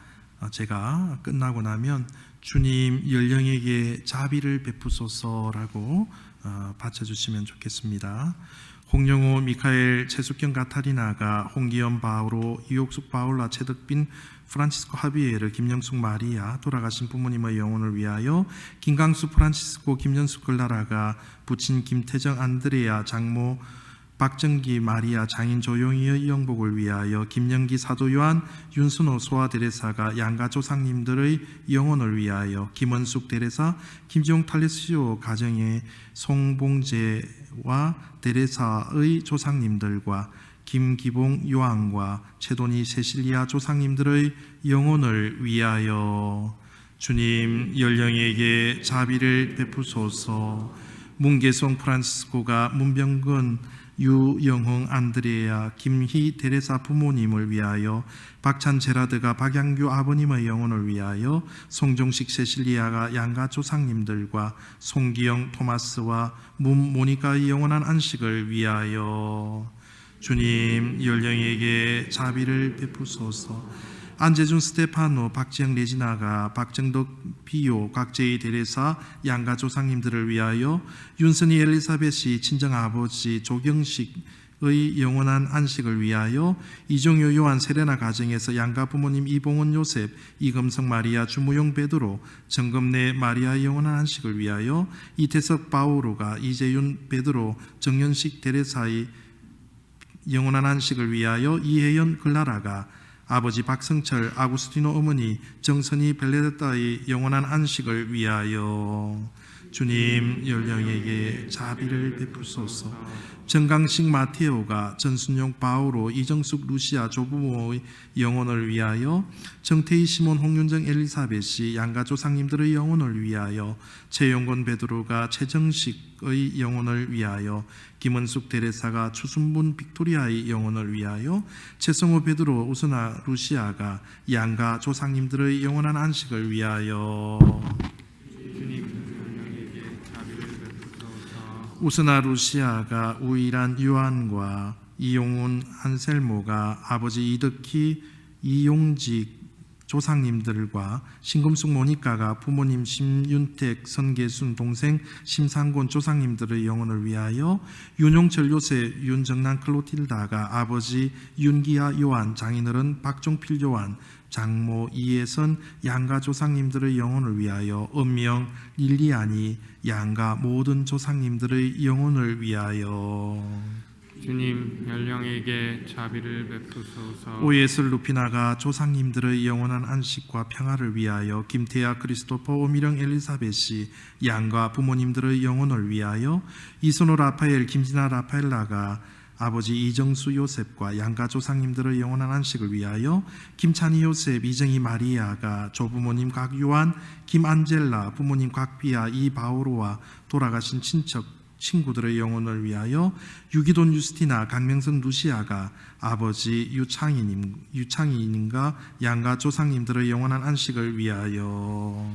제가 끝나고 나면 주님 연령에게 자비를 베푸소서라고 바쳐주시면 좋겠습니다. 홍영호, 미카엘, 최숙경, 가타리나가, 홍기현, 바오로, 이옥숙, 바울라, 최덕빈, 프란치스코, 하비에르, 김영숙, 마리아, 돌아가신 부모님의 영혼을 위하여, 김강수, 프란치스코, 김연숙, 글라라가, 부친 김태정, 안드레아, 장모 박정기, 마리아, 장인 조용희의 영복을 위하여, 김영기, 사도 요한, 윤순호, 소아 데레사가 양가 조상님들의 영혼을 위하여, 김원숙 데레사, 김지용 탈레시오 가정의 송봉재와 데레사의 조상님들과 김기봉 요한과 최돈이 세실리아 조상님들의 영혼을 위하여 주님 연령에게 자비를 베푸소서. 문계송 프란시스코가 문병근 유영흥 안드레아 김희 데레사 부모님을 위하여, 박찬 제라드가 박양규 아버님의 영혼을 위하여, 송종식 세실리아가 양가 조상님들과 송기영 토마스와 문 모니카의 영원한 안식을 위하여 주님 연령에게 자비를 베푸소서. 안재준 스테파노, 박지영 레지나가, 박정덕 비오, 각제의 데레사 양가 조상님들을 위하여, 윤선이 엘리사벳이 친정아버지 조경식의 영원한 안식을 위하여, 이종효 요한 세레나 가정에서 양가 부모님 이봉원 요셉, 이금성 마리아, 주무용 베드로, 정금내 마리아의 영원한 안식을 위하여, 이태석 바오로가, 이재윤 베드로, 정연식 데레사의 영원한 안식을 위하여, 이혜연 글라라가, 아버지 박성철, 아구스티노 어머니 정선이 벨레데타의 영원한 안식을 위하여 주님 연령에게 자비를 베푸소서. 정강식 마테오가, 전순용 바오로, 이정숙 루시아 조부모의 영혼을 위하여, 정태희 시몬 홍윤정 엘리사벳이 양가 조상님들의 영혼을 위하여, 최용건 베드로가 최정식의 영혼을 위하여, 김은숙 데레사가 추순분 빅토리아의 영혼을 위하여, 최성호 베드로 우스나 루시아가 양가 조상님들의 영원한 안식을 위하여 우스나 루시아가 우일한 요한과 이용훈 한셀모가 아버지 이덕희 이용직 조상님들과 신금숙 모니카가 부모님 심윤택 선계순 동생 심상곤 조상님들의 영혼을 위하여, 윤용철 요셉 윤정란 클로틸다가 아버지 윤기아 요한 장인어른 박종필 요한 장모 이혜선 양가 조상님들의 영혼을 위하여, 은명 릴리안이 양가 모든 조상님들의 영혼을 위하여 주님 연령에게 자비를 베푸소서. 오예슬 루피나가 조상님들의 영원한 안식과 평화를 위하여, 김태아 크리스토퍼 오미령 엘리사벳이 양가 부모님들의 영혼을 위하여, 이순호 라파엘 김진아 라파엘라가 아버지 이정수 요셉과 양가 조상님들의 영원한 안식을 위하여, 김찬희 요셉 이정희 마리아가 조부모님 각요한 김안젤라 부모님 각비아 이바오로와 돌아가신 친구들의 영혼을 위하여, 유기돈 유스티나 강명선 루시아가 아버지 유창희님과 양가 조상님들의 영원한 안식을 위하여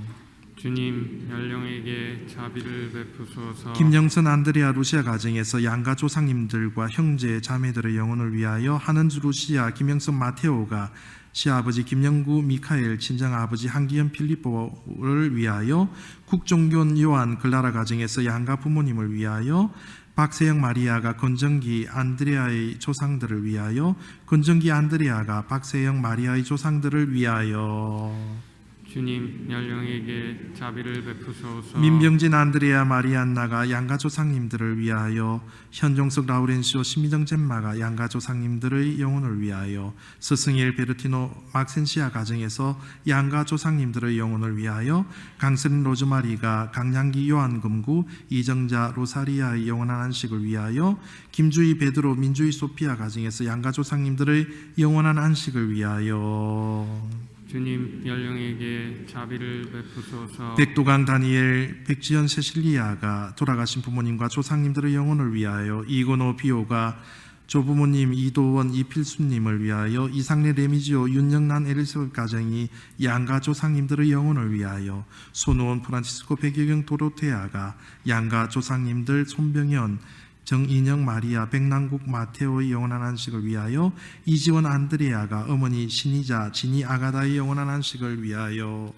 주님 연령에게 자비를 베푸소서. 김영선 안드레아 루시아 가정에서 양가 조상님들과 형제 자매들의 영혼을 위하여 하는주 루시아 김영선 마테오가 시아버지 김영구 미카엘 친정아버지 한기현 필리포를 위하여 국종균 요한 글라라 가정에서 양가 부모님을 위하여 박세영 마리아가 건정기 안드레아의 조상들을 위하여 건정기 안드레아가 박세영 마리아의 조상들을 위하여 주님 연령에게 자비를 베푸소서. 민병진 안드레아 마리안나가 양가 조상님들을 위하여 현종석 라우렌시오 신미정 젬마가 양가 조상님들의 영혼을 위하여 스승일 베르티노 막센시아 가정에서 양가 조상님들의 영혼을 위하여 강스린 로즈마리가 강양기 요한금구 이정자 로사리아의 영원한 안식을 위하여 김주희 베드로 민주희 소피아 가정에서 양가 조상님들의 영원한 안식을 위하여 주님 연령에게 자비를 베푸소서. 백도강 다니엘 백지연 세실리아가 돌아가신 부모님과 조상님들의 영혼을 위하여 이건호 비오가 조부모님 이도원 이필수님을 위하여 이상래 레미지오 윤영란 엘리스벳 가정이 양가 조상님들의 영혼을 위하여 손우원 프란치스코 백여경 도로테아가 양가 조상님들 손병현 정인영 마리아 백남국 마테오의 영원한 안식을 위하여 이지원 안드레아가 어머니 신이자 지니 아가다의 영원한 안식을 위하여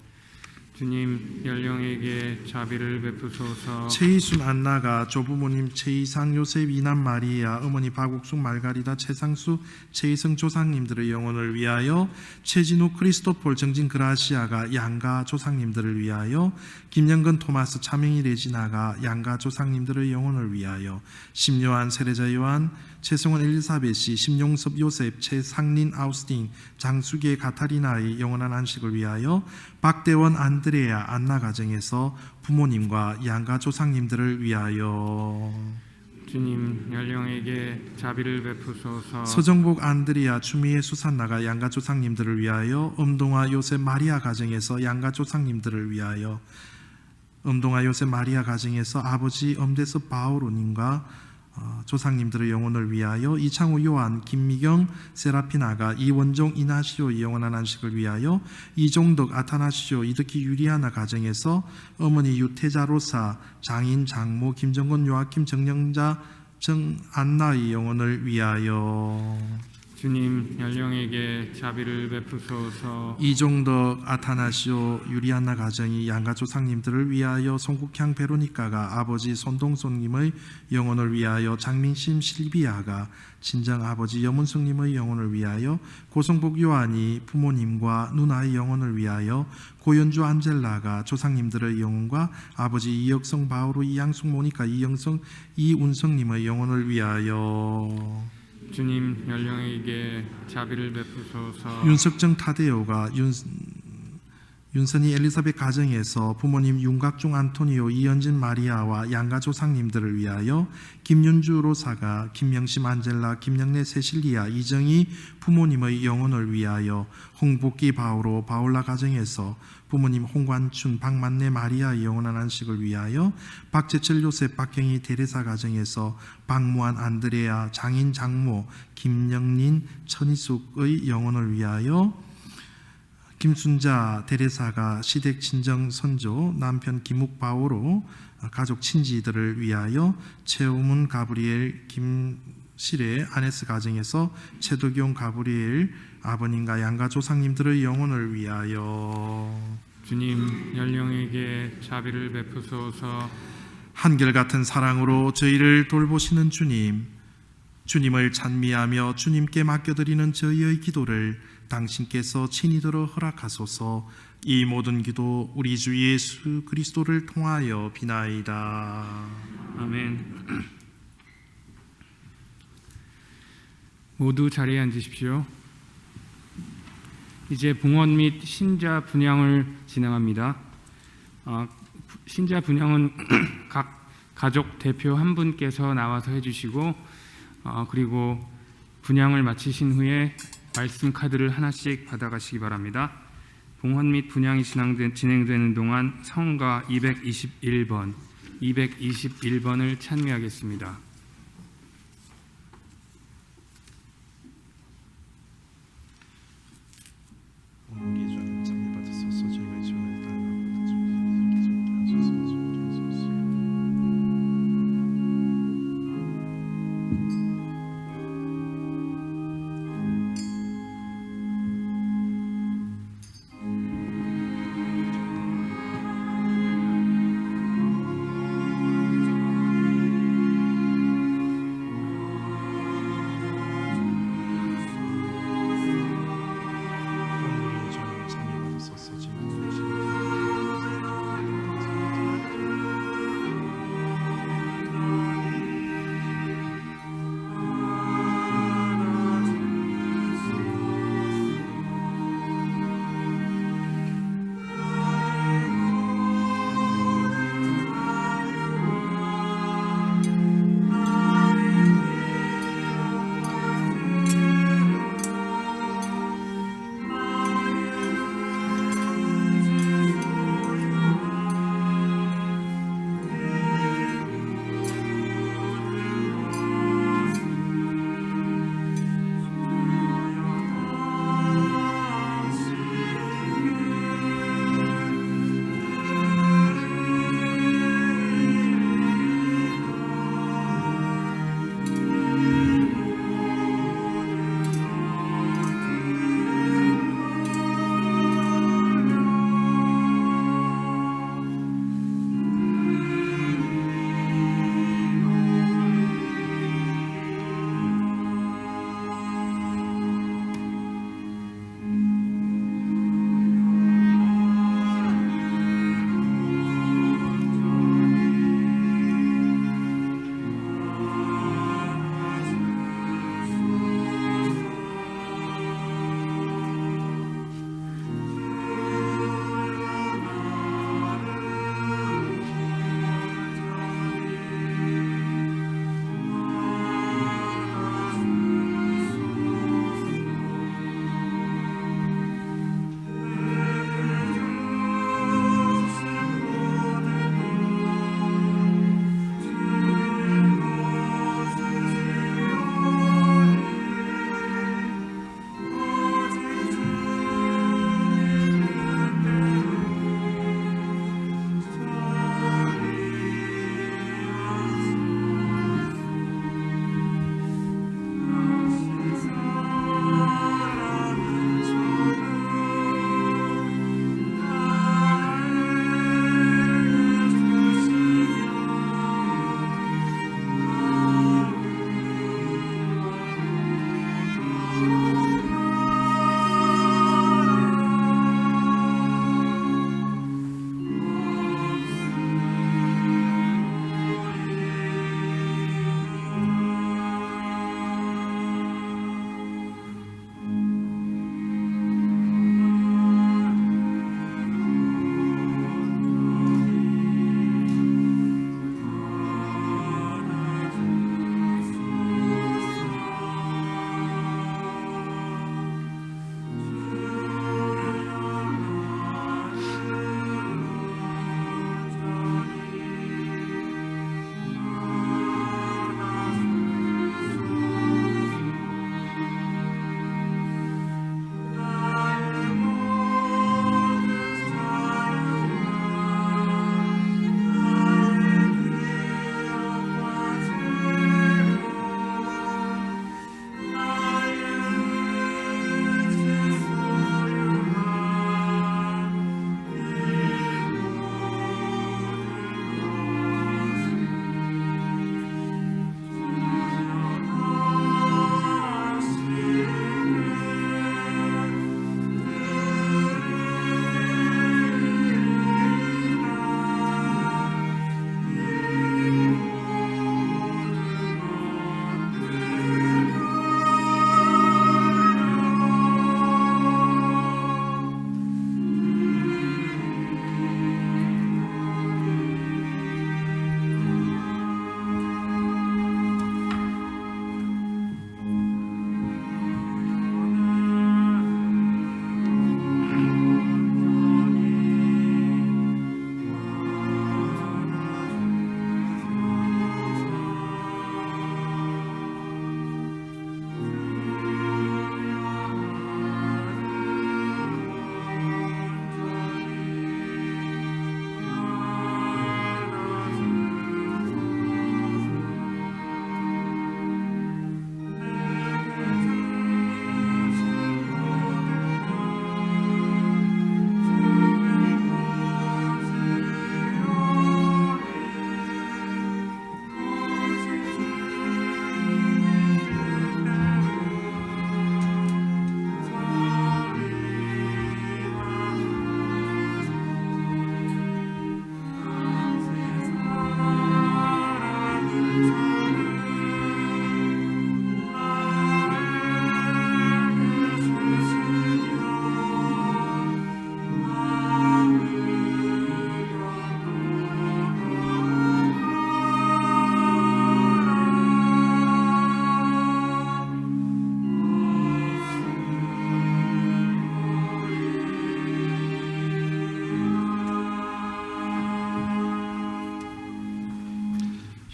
주님 연령에게 자비를 베푸소서. 최이순 안나가 조부모님 최이상 요셉 이남 마리아 어머니 박옥숙 말가리다 최상수 최이성 조상님들의 영혼을 위하여 최진우 크리스토폴 정진 그라시아가 양가 조상님들을 위하여 김영근 토마스 차명희 레지나가 양가 조상님들의 영혼을 위하여 심요한 세례자 요한 최승원 엘리사벳이 심용섭 요셉 최상린 아우스틴 장수계 가타리나의 영원한 안식을 위하여 박대원 안드레아 안나 가정에서 부모님과 양가 조상님들을 위하여 주님 연령에게 자비를 베푸소서. 서정복 안드레아 추미애 수산나가 양가 조상님들을 위하여 음동아 요셉 마리아 가정에서 양가 조상님들을 위하여 음동아 요셉 마리아 가정에서 아버지 엄대섭 바오로님과 조상님들의 영혼을 위하여 이창우 요한 김미경 세라피나가 이원종 이나시오의 영원한 안식을 위하여 이종덕 아타나시오 이득희 유리아나 가정에서 어머니 유태자로사 장인 장모 김정건 요아킴 정영자 정안나의 영혼을 위하여 주님 연령에게 자비를 베푸소서. 이종덕 아타나시오 유리안나 가정이 양가 조상님들을 위하여 송국향 베로니카가 아버지 손동손님의 영혼을 위하여 장민심 실비아가 친정 아버지 여문숙님의 영혼을 위하여 고성복 요한이 부모님과 누나의 영혼을 위하여 고연주 안젤라가 조상님들의 영혼과 아버지 이혁성 바오로 이양숙 모니카 이영성 이운성님의 영혼을 위하여 주님 연령에게 자비를 베푸소서. 윤석정 타데오가 윤선이 엘리사벳 가정에서 부모님 윤각중 안토니오 이현진 마리아와 양가 조상님들을 위하여 김윤주 로사가 김영심 안젤라 김영래 세실리아 이정희 부모님의 영혼을 위하여 홍복기 바오로 바울라 가정에서 부모님 홍관춘 박만내 마리아의 영원한 안식을 위하여 박재철 요셉 박경희 데레사 가정에서 박무한 안드레아 장인 장모 김영린 천희숙의 영혼을 위하여 김순자 데레사가 시댁 친정 선조 남편 김욱 바오로 가족 친지들을 위하여 최우문 가브리엘 김실의 아네스 가정에서 최도경 가브리엘 아버님과 양가 조상님들의 영혼을 위하여 주님 연령에게 자비를 베푸소서. 한결같은 사랑으로 저희를 돌보시는 주님을 찬미하며 주님께 맡겨드리는 저희의 기도를 당신께서 친히 들어 허락하소서. 이 모든 기도 우리 주 예수 그리스도를 통하여 비나이다. 아멘. 모두 자리에 앉으십시오. 이제 봉헌 및 신자 분향을 진행합니다. 신자 분향은 각 가족 대표 한 분께서 나와서 해주시고 그리고 분향을 마치신 후에 말씀 카드를 하나씩 받아가시기 바랍니다. 봉헌 및 분향이 진행되는 동안 성가 221번을 찬미하겠습니다. 오늘 예전 참여받으소서. 저희가 예전에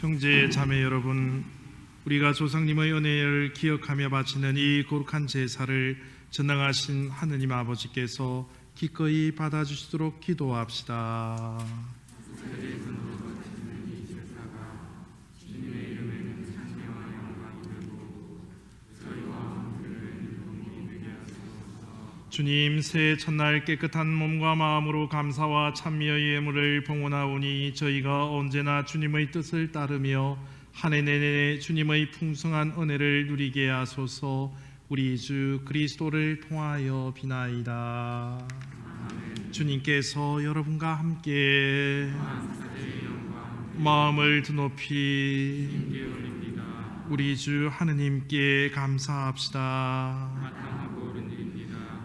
형제 자매 여러분, 우리가 조상님의 은혜를 기억하며 바치는 이 거룩한 제사를 전능하신 하느님 아버지께서 기꺼이 받아주시도록 기도합시다. 주님, 새해 첫날 깨끗한 몸과 마음으로 감사와 찬미의 예물을 봉헌하오니 저희가 언제나 주님의 뜻을 따르며 한 해 내내 주님의 풍성한 은혜를 누리게 하소서. 우리 주 그리스도를 통하여 비나이다. 주님께서 여러분과 함께 마음을 드높이 우리 주 하느님께 감사합시다.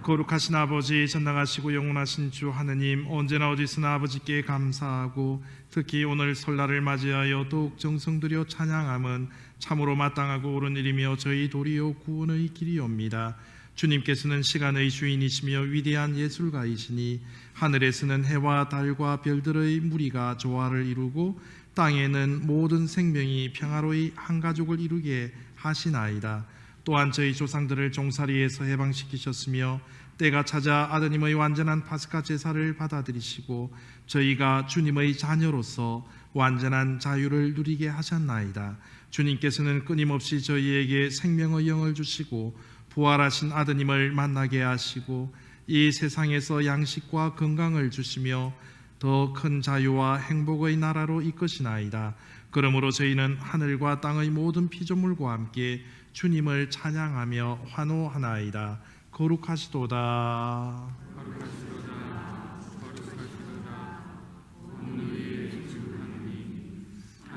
거룩하신 아버지, 전능하시고 영원하신 주 하느님, 언제나 어디서나 아버지께 감사하고 특히 오늘 설날을 맞이하여 더욱 정성 들여 찬양함은 참으로 마땅하고 옳은 일이며 저희 도리요 구원의 길이옵니다. 주님께서는 시간의 주인이시며 위대한 예술가이시니 하늘에서는 해와 달과 별들의 무리가 조화를 이루고 땅에는 모든 생명이 평화로이 한 가족을 이루게 하시나이다. 또한 저희 조상들을 종살이에서 해방시키셨으며 때가 찾아 아드님의 완전한 파스카 제사를 받아들이시고 저희가 주님의 자녀로서 완전한 자유를 누리게 하셨나이다. 주님께서는 끊임없이 저희에게 생명의 영을 주시고 부활하신 아드님을 만나게 하시고 이 세상에서 양식과 건강을 주시며 더 큰 자유와 행복의 나라로 이끄시나이다. 그러므로 저희는 하늘과 땅의 모든 피조물과 함께 주님을 찬양하며 환호하나이다. 거룩하시도다.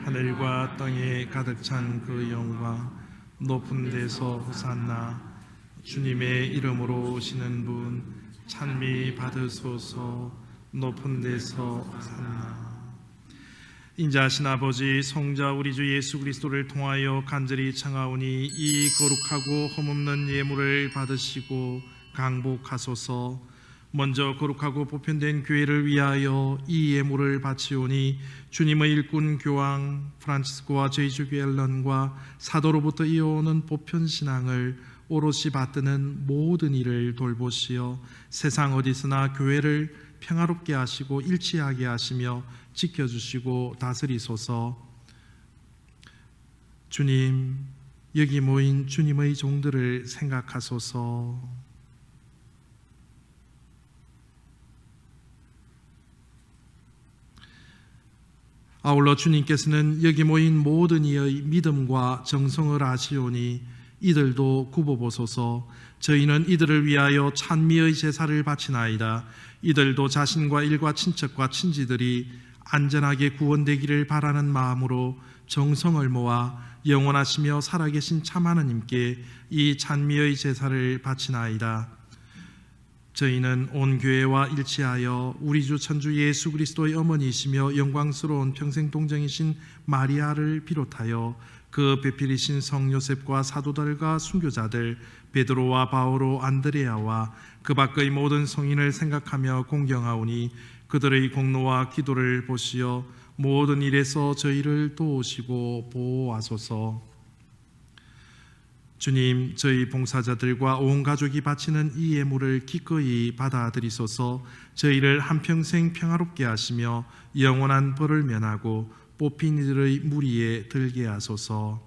하늘과 땅에 가득 찬 그 영광, 높은 데서 호산나. 주님의 이름으로 오시는 분 찬미 받으소서. 높은 데서 호산나. 인자하신 아버지, 성자 우리 주 예수 그리스도를 통하여 간절히 청하오니 이 거룩하고 흠없는 예물을 받으시고 강복하소서. 먼저 거룩하고 보편된 교회를 위하여 이 예물을 바치오니 주님의 일꾼 교황 프란치스코와 저희 주교 앨런과 사도로부터 이어오는 보편신앙을 오롯이 받드는 모든 일을 돌보시어 세상 어디서나 교회를 평화롭게 하시고 일치하게 하시며 지켜주시고 다스리소서. 주님, 여기 모인 주님의 종들을 생각하소서. 아울러 주님께서는 여기 모인 모든 이의 믿음과 정성을 아시오니 이들도 굽어보소서. 저희는 이들을 위하여 찬미의 제사를 바치나이다. 이들도 자신과 일과 친척과 친지들이 안전하게 구원되기를 바라는 마음으로 정성을 모아 영원하시며 살아계신 참 하느님께 이 찬미의 제사를 바치나이다. 저희는 온 교회와 일치하여 우리 주 천주 예수 그리스도의 어머니이시며 영광스러운 평생 동정이신 마리아를 비롯하여 그 배필이신 성 요셉과 사도들과 순교자들 베드로와 바오로 안드레아와 그 밖의 모든 성인을 생각하며 공경하오니 그들의 공로와 기도를 보시어 모든 일에서 저희를 도우시고 보호하소서. 주님, 저희 봉사자들과 온 가족이 바치는 이 예물을 기꺼이 받아들이소서. 저희를 한평생 평화롭게 하시며 영원한 벌을 면하고 뽑힌 이들의 무리에 들게 하소서.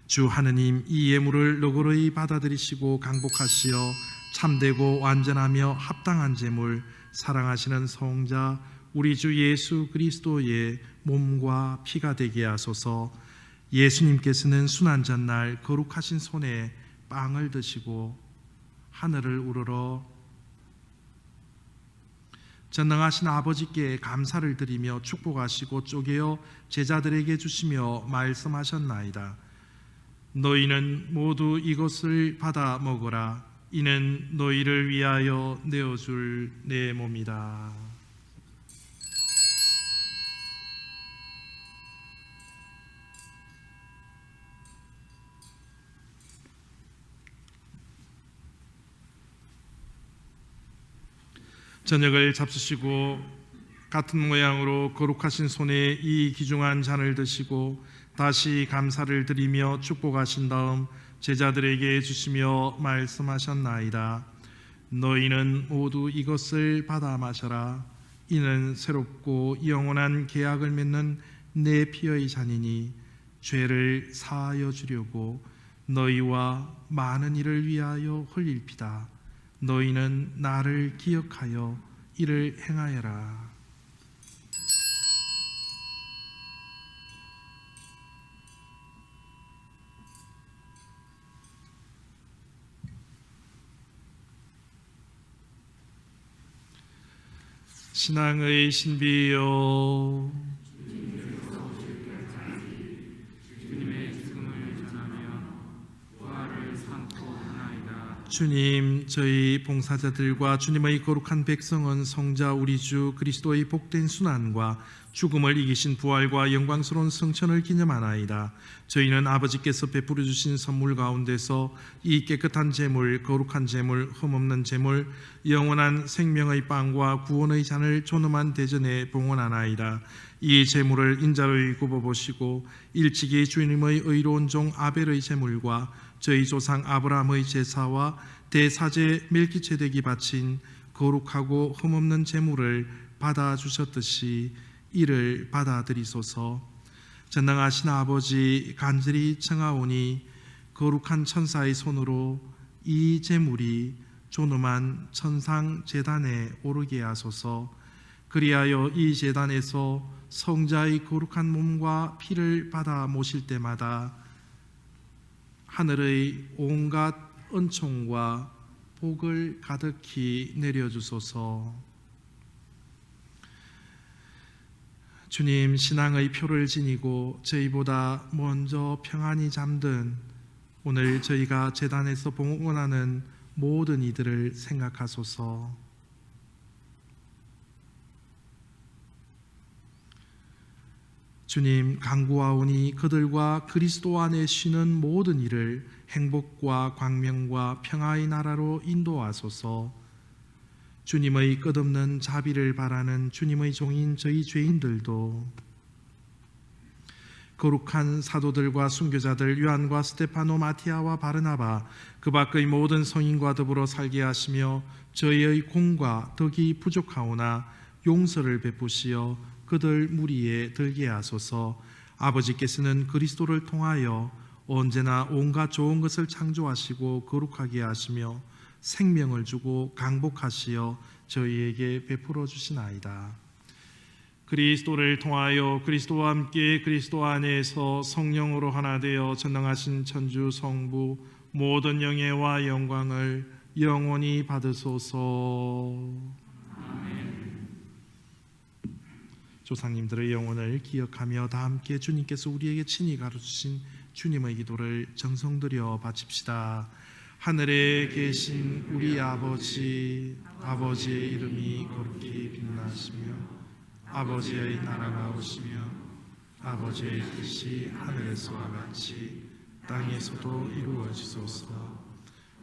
주 하느님, 이 예물을 너그러이 받아들이시고 강복하시어 참되고 완전하며 합당한 제물, 사랑하시는 성자 우리 주 예수 그리스도의 몸과 피가 되게 하소서. 예수님께서는 순환 전날 거룩하신 손에 빵을 드시고 하늘을 우러러 전능하신 아버지께 감사를 드리며 축복하시고 쪼개어 제자들에게 주시며 말씀하셨나이다. 너희는 모두 이것을 받아 먹으라. 이는 너희를 위하여 내어줄 내 몸이다. 저녁을 잡수시고 같은 모양으로 거룩하신 손에 이 귀중한 잔을 드시고 다시 감사를 드리며 축복하신 다음 제자들에게 주시며 말씀하셨나이다. 너희는 모두 이것을 받아 마셔라. 이는 새롭고 영원한 계약을 맺는 내 피의 잔이니 죄를 사하여 주려고 너희와 많은 이를 위하여 흘릴 피다. 너희는 나를 기억하여 이를 행하여라. 신앙의 신비요 주님의 죽음을 전하며 부활을 선포하나이다. 주님, 저희 봉사자들과 주님의 거룩한 백성은 성자 우리 주 그리스도의 복된 순환과 죽음을 이기신 부활과 영광스러운 성천을 기념하나이다. 저희는 아버지께서 베풀어 주신 선물 가운데서 이 깨끗한 제물, 거룩한 제물, 흠없는 제물, 영원한 생명의 빵과 구원의 잔을 존엄한 대전에 봉헌하나이다. 이 제물을 인자로이 굽어보시고 일찍이 주님의 의로운 종 아벨의 제물과 저희 조상 아브라함의 제사와 대사제 멜기체덱이 바친 거룩하고 흠없는 제물을 받아주셨듯이 이를 받아들이소서. 전능하신 아버지, 간절히 청하오니 거룩한 천사의 손으로 이 제물이 존엄한 천상 제단에 오르게 하소서. 그리하여 이 제단에서 성자의 거룩한 몸과 피를 받아 모실 때마다 하늘의 온갖 은총과 복을 가득히 내려주소서. 주님, 신앙의 표를 지니고 저희보다 먼저 평안히 잠든 오늘 저희가 제단에서 봉헌하는 모든 이들을 생각하소서. 주님, 간구하오니 그들과 그리스도 안에 쉬는 모든 이를 행복과 광명과 평화의 나라로 인도하소서. 주님의 끝없는 자비를 바라는 주님의 종인 저희 죄인들도 거룩한 사도들과 순교자들 요한과 스테파노, 마티아와 바르나바 그 밖의 모든 성인과 더불어 살게 하시며 저희의 공과 덕이 부족하오나 용서를 베푸시어 그들 무리에 들게 하소서. 아버지께서는 그리스도를 통하여 언제나 온갖 좋은 것을 창조하시고 거룩하게 하시며 생명을 주고 강복하시어 저희에게 베풀어 주시나이다. 그리스도를 통하여 그리스도와 함께 그리스도 안에서 성령으로 하나 되어 전능하신 천주 성부 모든 영예와 영광을 영원히 받으소서. 조상님들의 영혼을 기억하며 다 함께 주님께서 우리에게 친히 가르치신 주님의 기도를 정성들여 바칩시다. 하늘에 계신 우리 아버지, 아버지의 이름이 거룩히 빛나시며 아버지의 나라가 오시며 아버지의 뜻이 하늘에서와 같이 땅에서도 이루어지소서.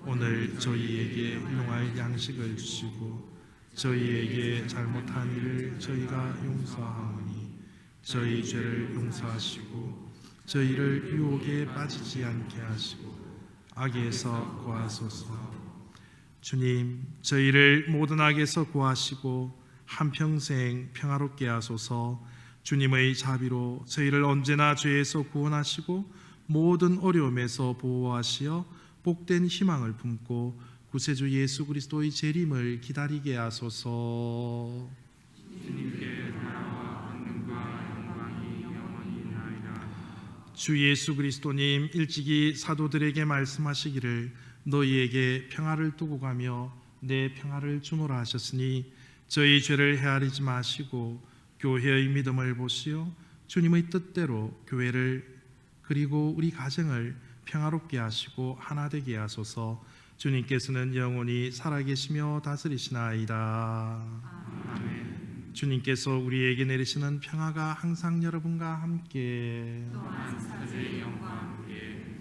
오늘 저희에게 일용할 양식을 주시고 저희에게 잘못한 일을 저희가 용서하오니 저희 죄를 용서하시고 저희를 유혹에 빠지지 않게 하시고 악에서 구하소서. 주님, 저희를 모든 악에서 구하시고 한평생 평화롭게 하소서. 주님의 자비로 저희를 언제나 죄에서 구원하시고 모든 어려움에서 보호하시어 복된 희망을 품고 구세주 예수 그리스도의 재림을 기다리게 하소서. 주님께 나라와 권능과 영광이 영원히 있나이다. 주 예수 그리스도님, 일찍이 사도들에게 말씀하시기를 너희에게 평화를 두고 가며 내 평화를 주노라 하셨으니 저희 죄를 헤아리지 마시고 교회의 믿음을 보시어 주님의 뜻대로 교회를 그리고 우리 가정을 평화롭게 하시고 하나 되게 하소서. 주님께서는 영원히 살아계시며 다스리시나이다. 아멘. 주님께서 우리에게 내리시는 평화가 항상 여러분과 함께. 사제의 영과 함께.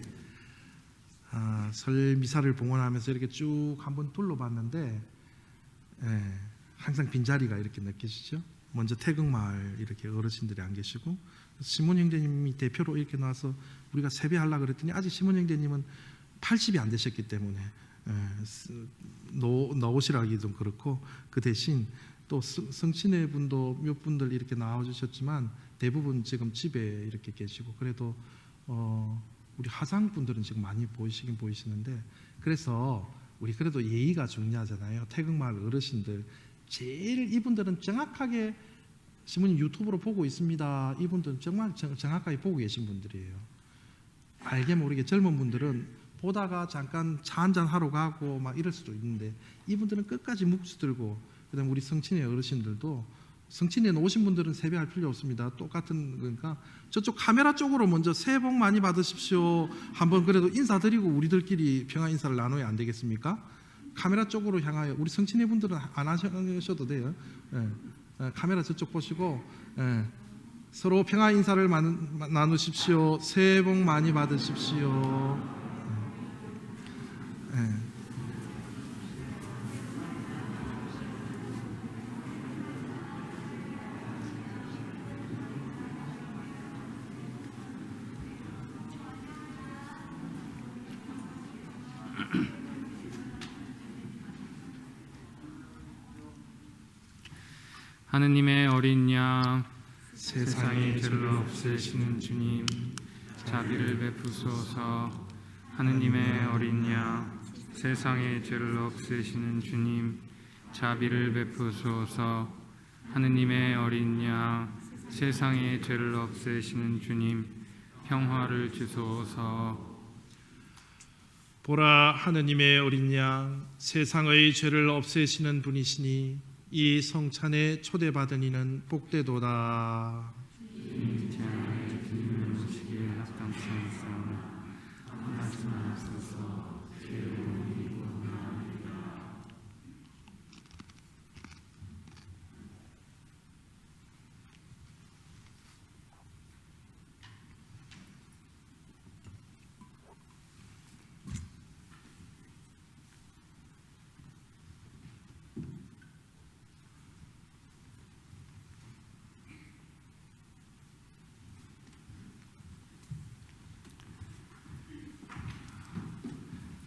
설 미사를 봉헌하면서 이렇게 쭉 한번 둘러봤는데 항상 빈자리가 이렇게 느껴지죠? 먼저 태극마을 이렇게 어르신들이 안 계시고 시몬 형제님이 대표로 이렇게 나와서 우리가 세배하려고 그랬더니 아직 시몬 형제님은 80이 안 되셨기 때문에 나오시라기 좀 그렇고, 그 대신 또 성친회 분도 몇 분들 이렇게 나와주셨지만 대부분 지금 집에 이렇게 계시고, 그래도 우리 하장 분들은 지금 많이 보이시긴 보이시는데, 그래서 우리 그래도 예의가 중요하잖아요. 태극마을 어르신들 제일 이분들은 정확하게 시모님 유튜브로 보고 있습니다. 이분들은 정말 정확하게 보고 계신 분들이에요. 알게 모르게 젊은 분들은 보다가 잠깐 차 한잔 하러 가고 막 이럴 수도 있는데, 이분들은 끝까지 묵주 들고, 그다음 우리 성친회 어르신들도 성친회에 오신 분들은 세배할 필요 없습니다. 똑같은 거니까 저쪽 카메라 쪽으로 먼저 새해 복 많이 받으십시오 한번 그래도 인사드리고 우리들끼리 평화 인사를 나눠야 안 되겠습니까? 카메라 쪽으로 향하여, 우리 성친회 분들은 안 하셔도 돼요. 카메라 저쪽 보시고 서로 평화 인사를 나누십시오. 새해 복 많이 받으십시오. 하느님의 어린 양, 세상의 세상의 죄를 없애시는 주님, 자비를 베푸소서. 하느님의 어린 양, 세상의 죄를 없애시는 주님, 자비를 베푸소서. 하느님의 어린 양, 세상의 죄를 없애시는 주님, 평화를 주소서. 보라, 하느님의 어린 양, 세상의 죄를 없애시는 분이시니 이 성찬에 초대받은 이는 복되도다.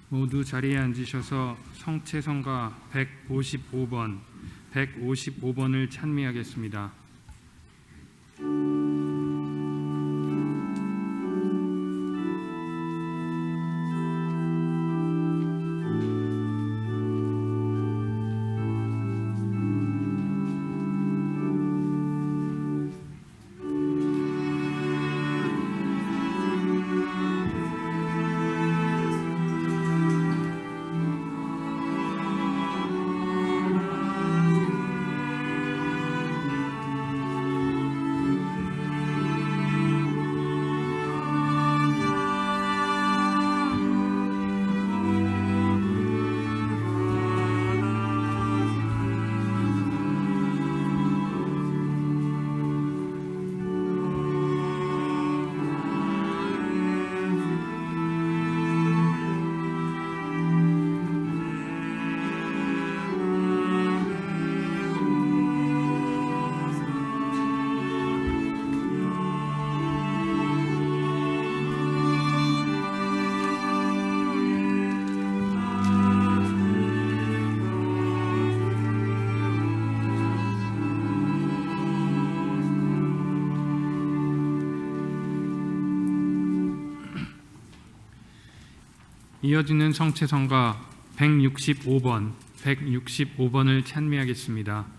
모두 자리에 앉으셔서 성체성가 155번을 찬미하겠습니다. 이어지는 성체성가 165번을 찬미하겠습니다.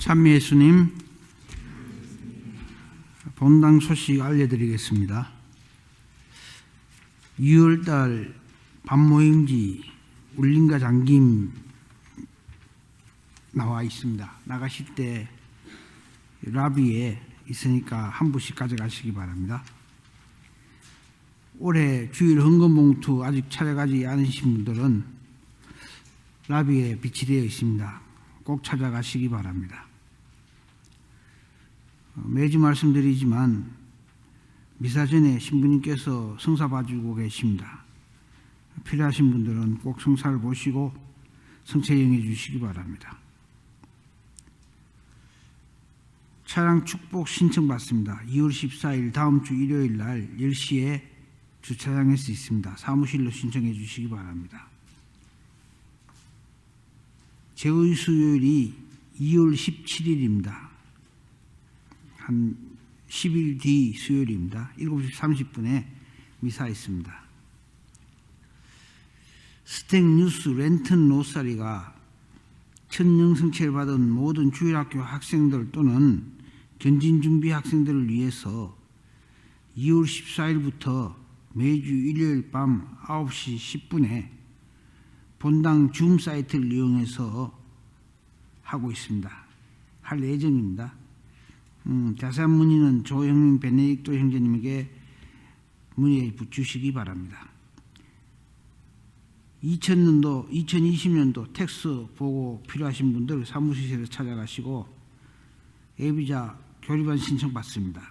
찬미 예수님, 본당 소식 알려드리겠습니다. 6월달 밤모임지 울림과 잠김 나와 있습니다. 나가실 때 라비에 있으니까 한 부씩 가져가시기 바랍니다. 올해 주일 헌금봉투 아직 찾아가지 않으신 분들은 라비에 비치되어 있습니다. 꼭 찾아가시기 바랍니다. 매주 말씀드리지만 미사 전에 신부님께서 성사 봐주고 계십니다. 필요하신 분들은 꼭 성사를 보시고 성체 영해 주시기 바랍니다. 차량 축복 신청 받습니다. 2월 14일 다음 주 일요일 날 10시에 주차장할 수 있습니다. 사무실로 신청해 주시기 바랍니다. 제의 수요일이 2월 17일입니다. 한 10일 뒤 수요일입니다. 7시 30분에 미사 있습니다. 스택 뉴스 랜턴 로사리가 천령 성체를 받은 모든 주일학교 학생들 또는 전진준비 학생들을 위해서 2월 14일부터 매주 일요일 밤 9시 10분에 본당 줌 사이트를 이용해서 하고 있습니다. 할 예정입니다. 자세한 문의는 조형민 베네딕토 형제님에게 문의 주시기 바랍니다. 2020년도 텍스 보고 필요하신 분들 사무실에 찾아가시고 예비자 교리반 신청 받습니다.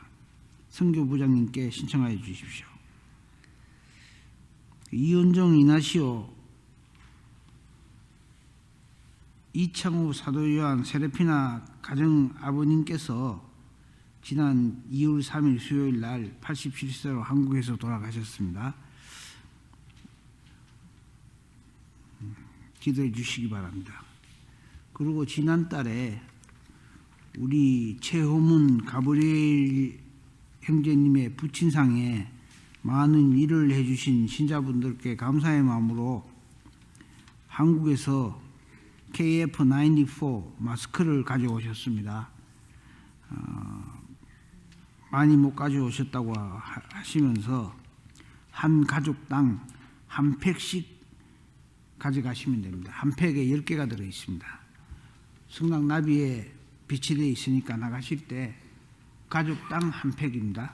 선교부장님께 신청하여 주십시오. 이은정 이나시오 이창우 사도요한 세레피나 가정 아버님께서 지난 2월 3일 수요일 날 87세로 한국에서 돌아가셨습니다. 기도해 주시기 바랍니다. 그리고 지난달에 우리 최호문 가브리엘 형제님의 부친상에 많은 일을 해주신 신자분들께 감사의 마음으로 한국에서 KF94 마스크를 가져오셨습니다. 많이 못 가져오셨다고 하시면서 한 가족당 한 팩씩 가져가시면 됩니다. 한 팩에 10개가 들어있습니다. 성당 나비에 비치되어 있으니까 나가실 때 가족당 한 팩입니다.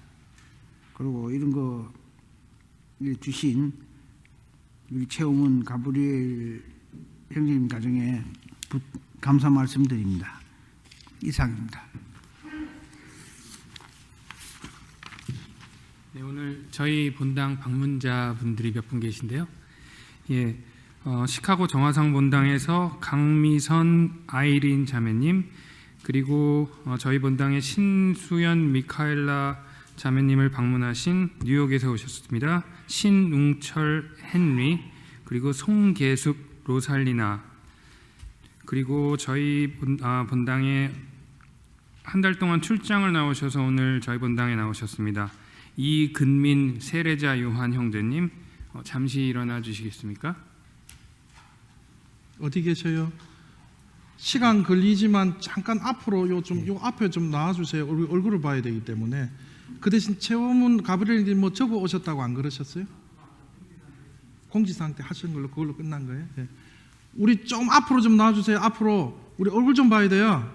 그리고 이런 거 주신 우리 최홍은 가브리엘 형제님 가정에 감사 말씀드립니다. 이상입니다. 네, 오늘 저희 본당 방문자 분들이 몇 분 계신데요. 예, 시카고 정화상 본당에서 강미선 아이린 자매님, 그리고 저희 본당의 신수연 미카엘라 자매님을 방문하신 뉴욕에서 오셨습니다. 신웅철 헨리, 그리고 송계숙 로살리나, 그리고 저희 본당에 한 달 동안 출장을 나오셔서 오늘 저희 본당에 나오셨습니다. 이근민 세례자 요한 형제님, 잠시 일어나 주시겠습니까? 어디 계셔요? 시간 걸리지만 잠깐 앞으로 요 앞에 좀 나와 주세요. 얼굴을 봐야 되기 때문에. 그 대신 최호문 가브리엘님 뭐 적어 오셨다고 안 그러셨어요? 공지사항 때 하신 걸로 그걸로 끝난 거예요. 네. 우리 좀 앞으로 좀 나와 주세요. 앞으로 우리 얼굴 좀 봐야 돼요.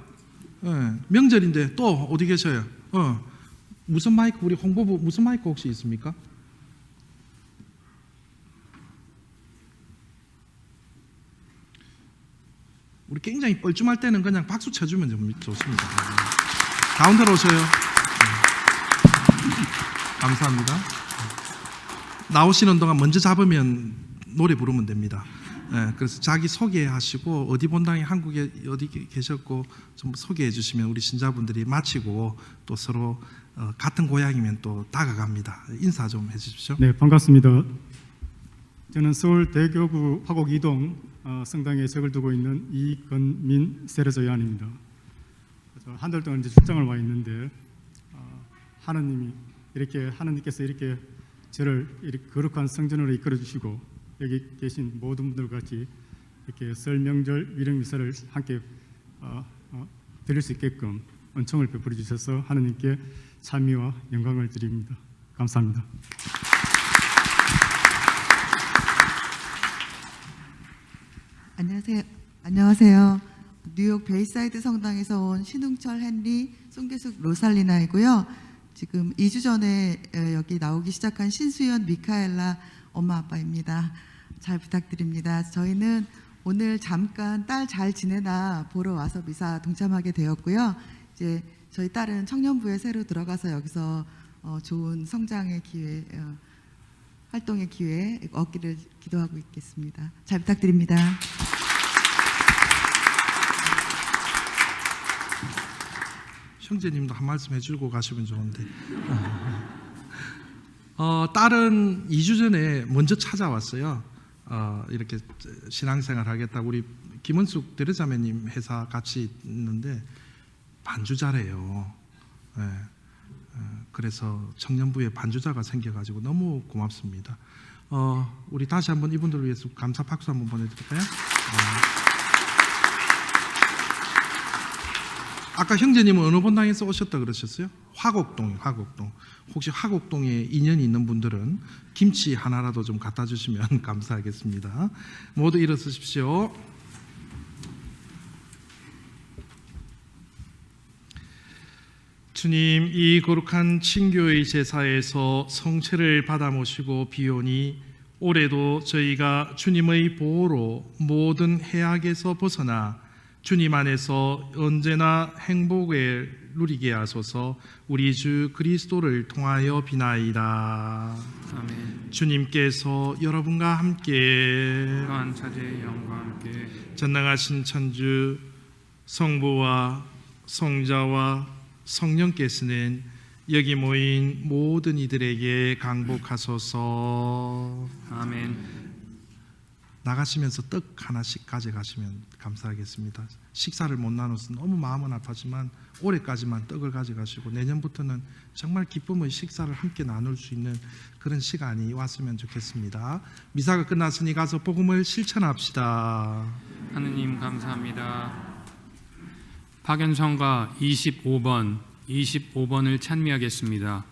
네. 명절인데 또 어디 계셔요? 무슨 마이크 우리 홍보부 무슨 마이크 혹시 있습니까? 우리 굉장히 뻘쭘할 때는 그냥 박수 쳐주면 좀 좋습니다. 가운데로 오세요. 감사합니다. 나오시는 동안 먼저 잡으면 노래 부르면 됩니다. 그래서 자기 소개하시고 어디 본당이 한국에 어디 계셨고 좀 소개해 주시면 우리 신자분들이 마치고 또 서로 같은 고향이면 또 다가갑니다. 인사 좀 해주십시오. 네, 반갑습니다. 저는 서울 대교구 화곡 2동 성당에 적을 두고 있는 이건민 세례자 요한입니다. 한 달 동안 이제 출장을 와 있는데 하나님께서 이렇게 저를 이렇게 거룩한 성전으로 이끌어 주시고 여기 계신 모든 분들 같이 이렇게 설 명절 위령 미사를 함께 드릴 수 있게끔 은총을 베풀어 주셔서 하나님께 찬미와 영광을 드립니다. 감사합니다. 안녕하세요. 뉴욕 베이사이드 성당에서 온 신웅철 헨리 송계숙 로살리나이고요. 지금 2주 전에 여기 나오기 시작한 신수연 미카엘라 엄마 아빠입니다. 잘 부탁드립니다. 저희는 오늘 잠깐 딸 잘 지내나 보러 와서 미사 동참하게 되었고요. 이제 저희 딸은 청년부에 새로 들어가서 여기서 좋은 성장의 기회, 활동의 기회 얻기를 기도하고 있겠습니다. 잘 부탁드립니다. 형제님도 한 말씀 해주고 가시면 좋은데. 딸은 2주 전에 먼저 찾아왔어요. 이렇게 신앙생활 하겠다고. 우리 김은숙 대르자매님 회사 같이 있는데 반주자래요. 네. 그래서 청년부에 반주자가 생겨가지고 너무 고맙습니다. 우리 다시 한번 이분들을 위해서 감사 박수 한번 보내드릴까요? 아까 형제님은 어느 본당에서 오셨다 그러셨어요? 화곡동. 혹시 화곡동에 인연이 있는 분들은 김치 하나라도 좀 갖다 주시면 감사하겠습니다. 모두 일어서십시오. 주님, 이 거룩한 친교의 제사에서 성체를 받아 모시고 비오니 올해도 저희가 주님의 보호로 모든 해악에서 벗어나 주님 안에서 언제나 행복을 누리게 하소서. 우리 주 그리스도를 통하여 비나이다. 아멘. 주님께서 여러분과 함께 또한 차제의 영과 함께 전능하신 천주 성부와 성자와 성령께서는 여기 모인 모든 이들에게 강복하소서. 아멘. 나가시면서 떡 하나씩 가져가시면 감사하겠습니다. 식사를 못 나눠서 너무 마음은 아프지만 올해까지만 떡을 가져가시고 내년부터는 정말 기쁨의 식사를 함께 나눌 수 있는 그런 시간이 왔으면 좋겠습니다. 미사가 끝났으니 가서 복음을 실천합시다. 하느님 감사합니다. 박연성가 25번을 찬미하겠습니다.